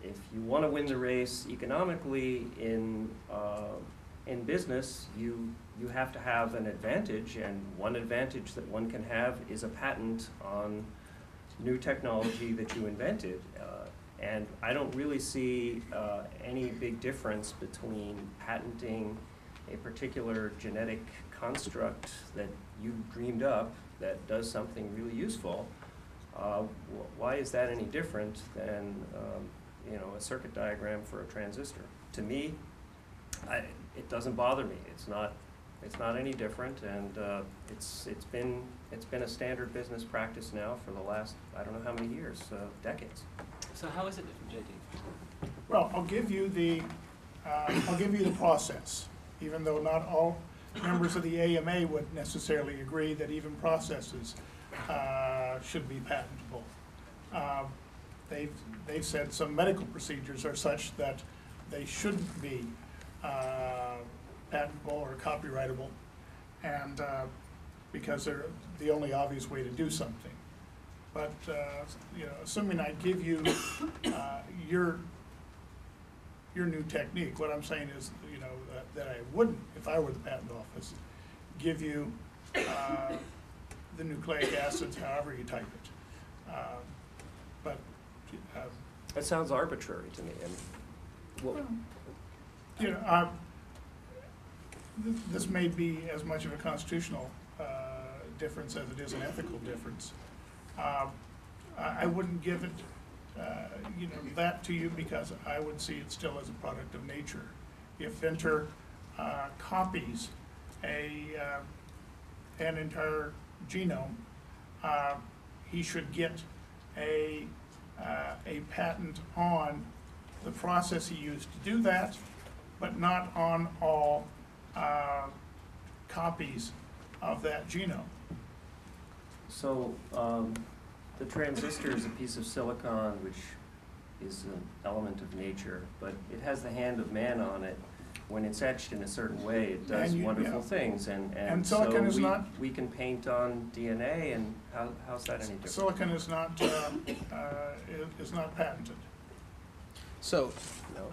If you want to win the race economically in business, you have to have an advantage, and one advantage that one can have is a patent on new technology that you invented. And I don't really see any big difference between patenting a particular genetic construct that you dreamed up that does something really useful. Why is that any different than a circuit diagram for a transistor? To me, it doesn't bother me. It's not any different, and it's been a standard business practice now for the last, I don't know how many years, decades. So how is it different, Jaydee? Well, I'll give you the process, even though not all members of the AMA would necessarily agree that even processes should be patentable. They've said some medical procedures are such that they shouldn't be patentable or copyrightable, and because they're the only obvious way to do something. But assuming I give you your new technique, what I'm saying is, that I wouldn't, if I were the patent office, give you the nucleic acids, however you type it. That sounds arbitrary to me. And this may be as much of a constitutional difference as it is an ethical difference. I wouldn't give it, that to you, because I would see it still as a product of nature. If Venter copies an entire genome, he should get a patent on the process he used to do that, but not on all copies of that genome. so the transistor is a piece of silicon which is an element of nature, but it has the hand of man on it. When it's etched in a certain way, it does wonderful things, and silicon is so we can paint on DNA, and how's that any different? Silicon is not patented. So, No,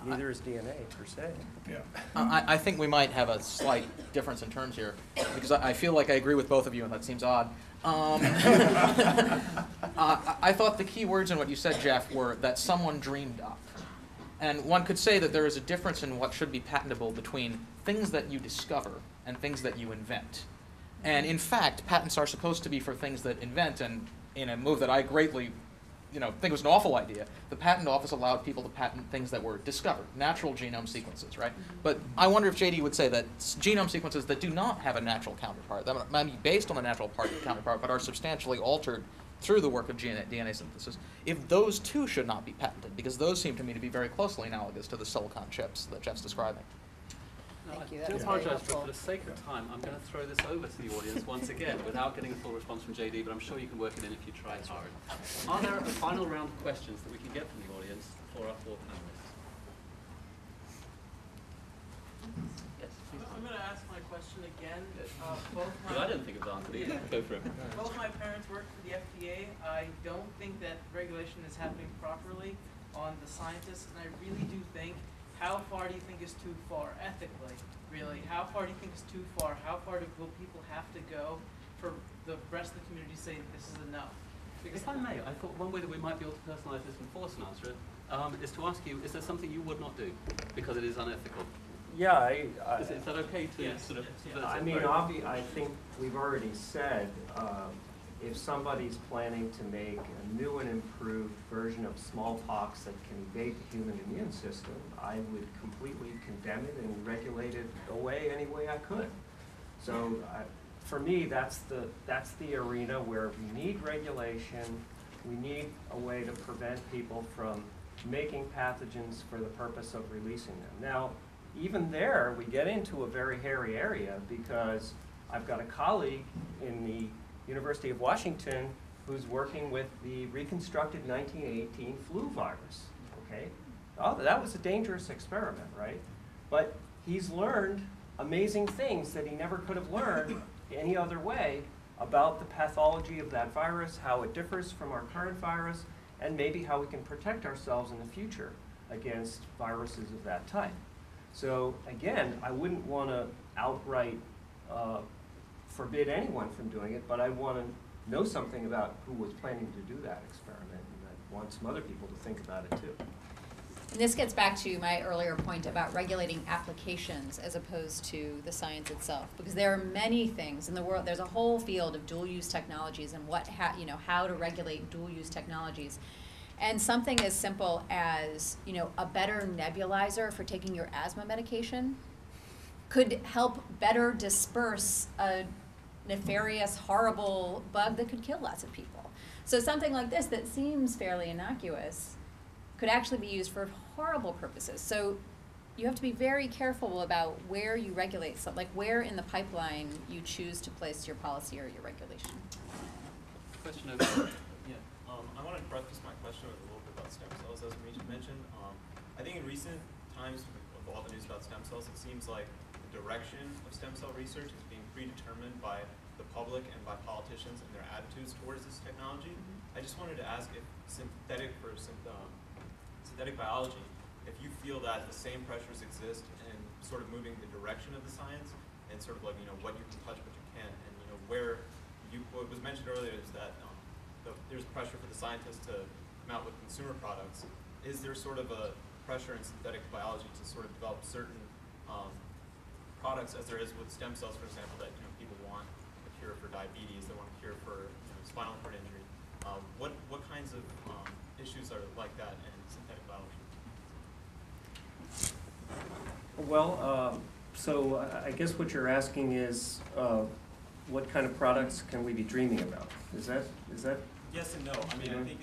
neither is DNA per se. Yeah. I think we might have a slight difference in terms here, because I feel like I agree with both of you, and that seems odd. I thought the key words in what you said, Jef, were that someone dreamed up. And one could say that there is a difference in what should be patentable between things that you discover and things that you invent. And in fact, patents are supposed to be for things that invent, and in a move that I greatly think was an awful idea, the patent office allowed people to patent things that were discovered, natural genome sequences, right? But I wonder if Jaydee would say that genome sequences that do not have a natural counterpart, that might be based on a natural counterpart, but are substantially altered through the work of DNA synthesis, if those too should not be patented, because those seem to me to be very closely analogous to the silicon chips that Jeff's describing. Thank you. I That do was very apologize, but helpful. for the sake of time, I'm going to throw this over to the audience once again without getting a full response from Jaydee, but I'm sure you can work it in if you try hard. Are there a final round of questions that we can get from the audience for our 4 panelists? Yes, please. I'm going to ask my question again. But I didn't think of the answer either. Go for it. Both my parents work for the FDA. I don't think that regulation is happening properly on the scientists, and I really do think, how far do you think is too far, ethically, really? How far do you think is too far? How far will people have to go for the rest of the community to say this is enough? Because If I may, I thought one way that we might be able to personalize this and force an answer is to ask you, is there something you would not do because it is unethical? Yeah, Is that okay to Yes. sort of subvert I it? mean, I think we've already said, if somebody's planning to make a new and improved version of smallpox that can evade the human immune system, I would completely condemn it and regulate it away any way I could. So for me, that's the arena where we need regulation. We need a way to prevent people from making pathogens for the purpose of releasing them. Now, even there, we get into a very hairy area, because I've got a colleague in the University of Washington who's working with the reconstructed 1918 flu virus, okay? Oh, that was a dangerous experiment, right? But he's learned amazing things that he never could have learned any other way about the pathology of that virus, how it differs from our current virus, and maybe how we can protect ourselves in the future against viruses of that type. So again, I wouldn't want to outright forbid anyone from doing it, but I want to know something about who was planning to do that experiment, and I want some other people to think about it too. And this gets back to my earlier point about regulating applications as opposed to the science itself, because there are many things in the world. There's a whole field of dual-use technologies and how to regulate dual-use technologies. And something as simple as a better nebulizer for taking your asthma medication could help better disperse a nefarious, horrible bug that could kill lots of people. So something like this that seems fairly innocuous could actually be used for horrible purposes. So you have to be very careful about where you regulate something, like where in the pipeline you choose to place your policy or your regulation. Question over there. I want to preface my question with a little bit about stem cells, as we mentioned. I think in recent times, with all the news about stem cells, it seems like the direction of stem cell research is being predetermined by the public and by politicians and their attitudes towards this technology. I just wanted to ask if synthetic biology, if you feel that the same pressures exist in sort of moving the direction of the science and sort of like, what you can touch, what you can't, and where what was mentioned earlier is that there's pressure for the scientists to come out with consumer products. Is there sort of a pressure in synthetic biology to sort of develop certain products, as there is with stem cells, for example, that people want a cure for diabetes, they want a cure for spinal cord injury? What kinds of issues are like that in synthetic biology? Well, so I guess what you're asking is, what kind of products can we be dreaming about? Is that? Yes and no. I mean, I think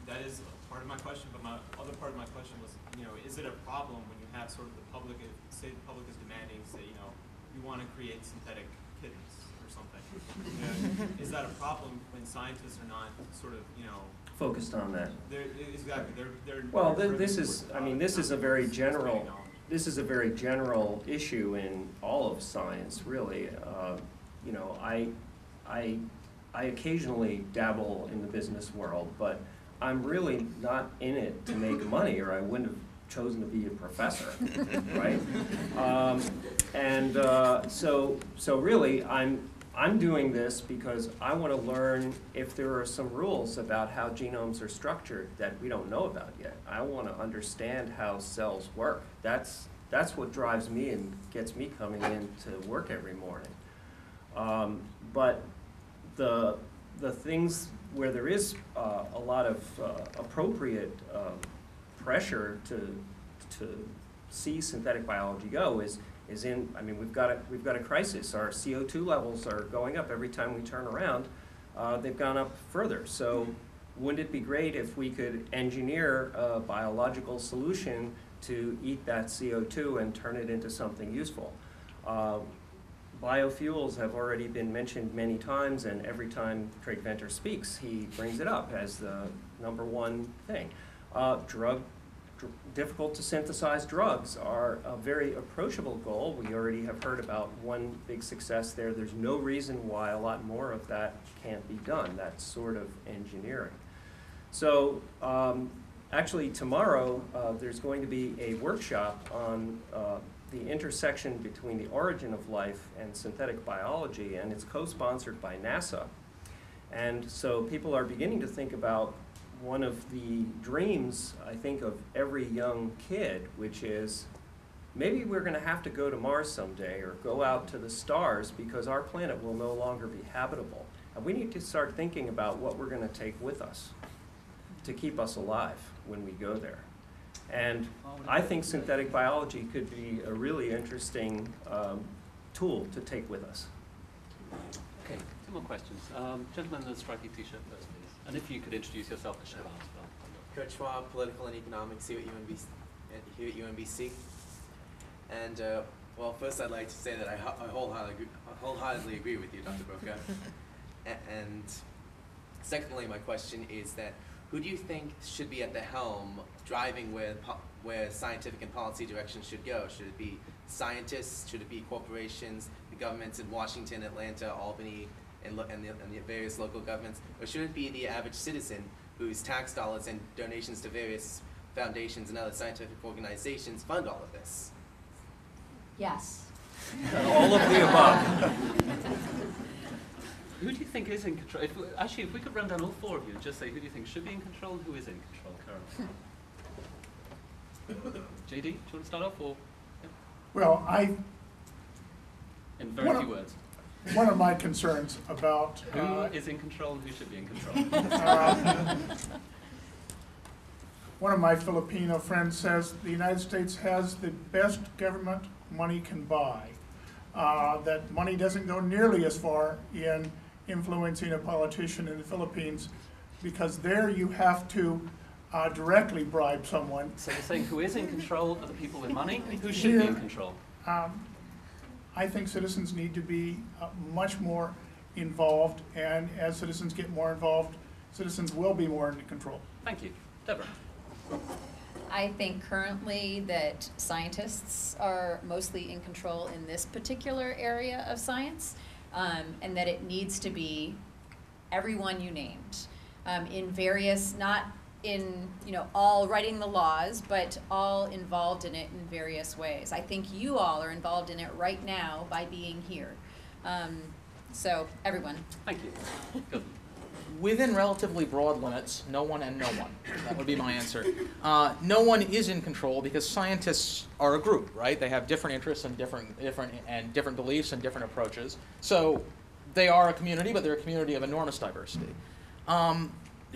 that is part of my question, but my other part of my question was, is it a problem when you have sort of the public, say the public is demanding, say, we want to create synthetic kittens or something. Is that a problem when scientists are not sort of, Focused on that. They're Well, this is a very general. This is a very general issue in all of science, really. I occasionally dabble in the business world, but I'm really not in it to make money, or I wouldn't have chosen to be a professor, right? So really, I'm doing this because I want to learn if there are some rules about how genomes are structured that we don't know about yet. I want to understand how cells work. That's that's what drives me and gets me coming in to work every morning. But the things where there is a lot of appropriate pressure to see synthetic biology go is in, I mean, we've got a crisis. Our CO2 levels are going up every time we turn around. They've gone up further. So wouldn't it be great if we could engineer a biological solution to eat that CO2 and turn it into something useful? Biofuels have already been mentioned many times, and every time Craig Venter speaks, he brings it up as the #1 thing. Difficult to synthesize drugs are a very approachable goal. We already have heard about one big success there. There's no reason why a lot more of that can't be done, that sort of engineering. So actually tomorrow there's going to be a workshop on the intersection between the origin of life and synthetic biology, and it's co-sponsored by NASA. And so people are beginning to think about one of the dreams, I think, of every young kid, which is maybe we're going to have to go to Mars someday or go out to the stars because our planet will no longer be habitable. And we need to start thinking about what we're going to take with us to keep us alive when we go there. And I think synthetic biology could be a really interesting tool to take with us. Okay, 2 more questions. Gentleman in the stripy t-shirt first, please. And if you could introduce yourself to Schwab as well. Kurt Schwab, Political and Economics here at UMBC. And well, first I'd like to say that I wholeheartedly agree with you, Dr. Buca. And secondly, my question is that who do you think should be at the helm driving where scientific and policy direction should go? Should it be scientists? Should it be corporations, the governments in Washington, Atlanta, Albany, and the various local governments? Or should it be the average citizen whose tax dollars and donations to various foundations and other scientific organizations fund all of this? Yes. All of the above. Who do you think is in control? If we could run down all 4 of you and just say who do you think should be in control and who is in control currently? Jaydee, do you want to start off? Or? Yeah. Well, In very few words. one of my concerns about Who is in control and who should be in control? one of my Filipino friends says the United States has the best government money can buy. That money doesn't go nearly as far in influencing a politician in the Philippines, because there you have to directly bribe someone. So you're saying who is in control are the people with money? Who should be in control? I think citizens need to be much more involved, and as citizens get more involved, citizens will be more in control. Thank you. Deborah. I think currently that scientists are mostly in control in this particular area of science, and that it needs to be everyone you named in various, not in all writing the laws, but all involved in it in various ways. I think you all are involved in it right now by being here. So everyone. Thank you. Good. Within relatively broad limits, no one and no one. That would be my answer. No one is in control because scientists are a group, right? They have different interests and different beliefs and different approaches. So they are a community, but they're a community of enormous diversity.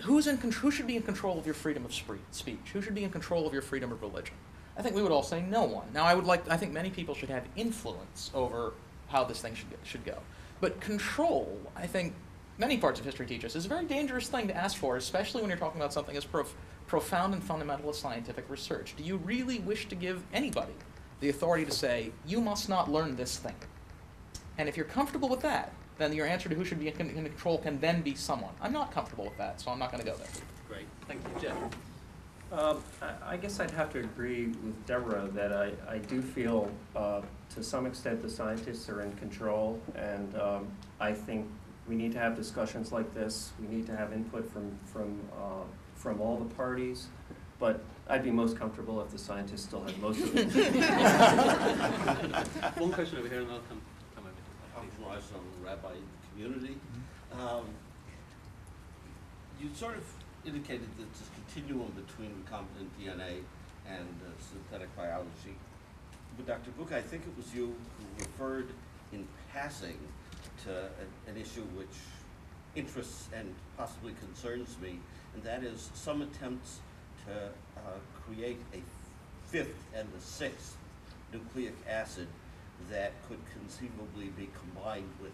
Who should be in control of your freedom of speech? Who should be in control of your freedom of religion? I think we would all say no one. Now, I think many people should have influence over how this thing should go. But control, I think, many parts of history teach us, is a very dangerous thing to ask for, especially when you're talking about something as profound and fundamental as scientific research. Do you really wish to give anybody the authority to say, you must not learn this thing? And if you're comfortable with that, then your answer to who should be in control can then be someone. I'm not comfortable with that, so I'm not going to go there. Great. Thank you, Jef. I guess I'd have to agree with Deborah that I do feel to some extent the scientists are in control, and I think we need to have discussions like this. We need to have input from all the parties, but I'd be most comfortable if the scientists still had most of it. One question over here, and I'll come over. I'm from the rabbi community. You sort of indicated that this continuum between recombinant DNA and synthetic biology with Dr. Buca, I think it was you who referred in passing to an issue which interests and possibly concerns me, and that is some attempts to create a fifth and a sixth nucleic acid that could conceivably be combined with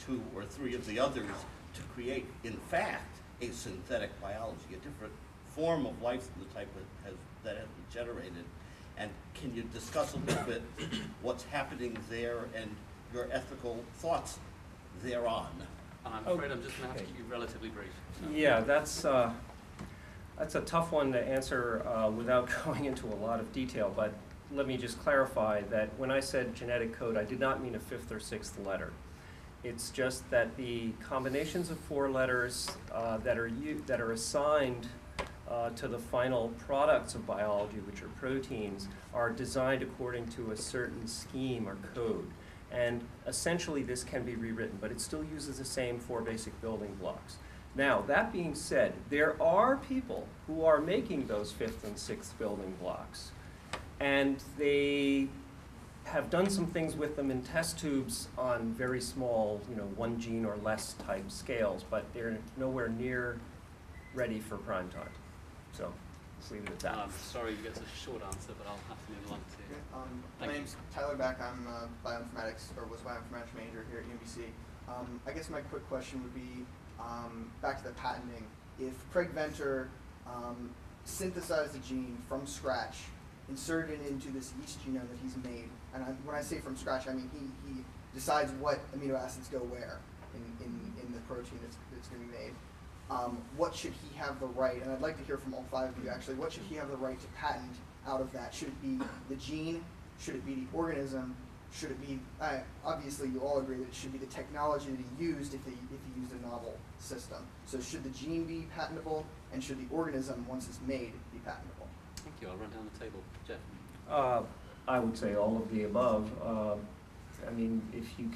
2 or 3 of the others to create, in fact, a synthetic biology, a different form of life than the type that has been generated. And can you discuss a little bit what's happening there and your ethical thoughts thereon? I'm afraid I'm just going to have to keep you relatively brief. Yeah, that's a tough one to answer without going into a lot of detail, but let me just clarify that when I said genetic code, I did not mean a 5th or 6th letter. It's just that the combinations of 4 letters that are assigned to the final products of biology, which are proteins, are designed according to a certain scheme or code. And essentially this can be rewritten, but it still uses the same 4 basic building blocks. Now, that being said, there are people who are making those 5th and 6th building blocks, and they have done some things with them in test tubes on very small, 1 gene or less type scales, but they're nowhere near ready for prime time. So let's leave it at that. I'm sorry you get such a short answer, but I'll have to move along to you. My name's Tyler Beck. I'm bioinformatics, or was bioinformatics major here at UMBC. I guess my quick question would be, back to the patenting. If Craig Venter synthesized a gene from scratch, inserted it into this yeast genome that he's made, and when I say from scratch, I mean he decides what amino acids go where in the protein that's going to be made. What should he have the right, and I'd like to hear from all 5 of you actually, what should he have the right to patent out of that? Should it be the gene? Should it be the organism? Should it be, obviously you all agree that it should be the technology that he used if he used a novel system. So should the gene be patentable, and should the organism, once it's made, be patentable? Thank you. I'll run down the table. Jeff? I would say all of the above. I mean, if you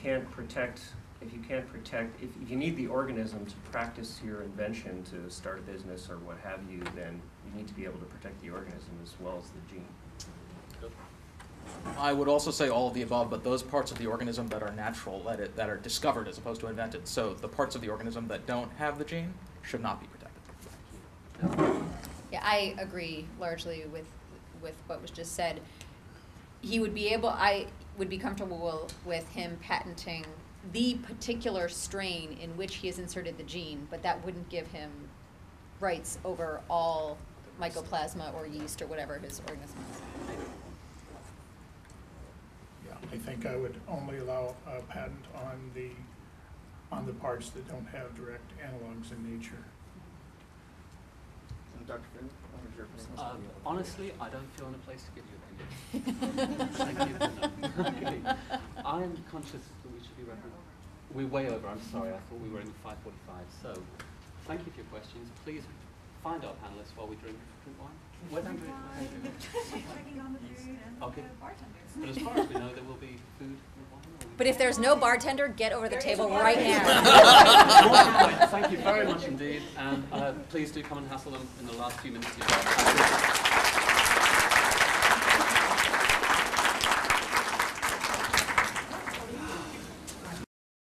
need the organism to practice your invention, to start a business or what have you, then you need to be able to protect the organism as well as the gene. Good. I would also say all of the above, but those parts of the organism that are natural, that are discovered as opposed to invented. So the parts of the organism that don't have the gene should not be protected. Yeah, I agree largely with what was just said. I would be comfortable with him patenting the particular strain in which he has inserted the gene, but that wouldn't give him rights over all mycoplasma or yeast or whatever his organism is. Yeah, I think I would only allow a patent on the parts that don't have direct analogs in nature. And Dr. Freeland, what was your opinion? Honestly, I don't feel in a place to give you opinion. Thank you. No. I am conscious that we should be wrapping up. We're way over. I'm sorry. I thought we were in 5:45. So, thank you for your questions. Please find our panelists while we drink wine. Where's Andrea? Checking on the food and Okay. the bartenders. But as far as we know, there will be food and wine. But if there's no bartender, get over the table right now. Thank you very much indeed, and please do come and hassle them in the last few minutes of your time.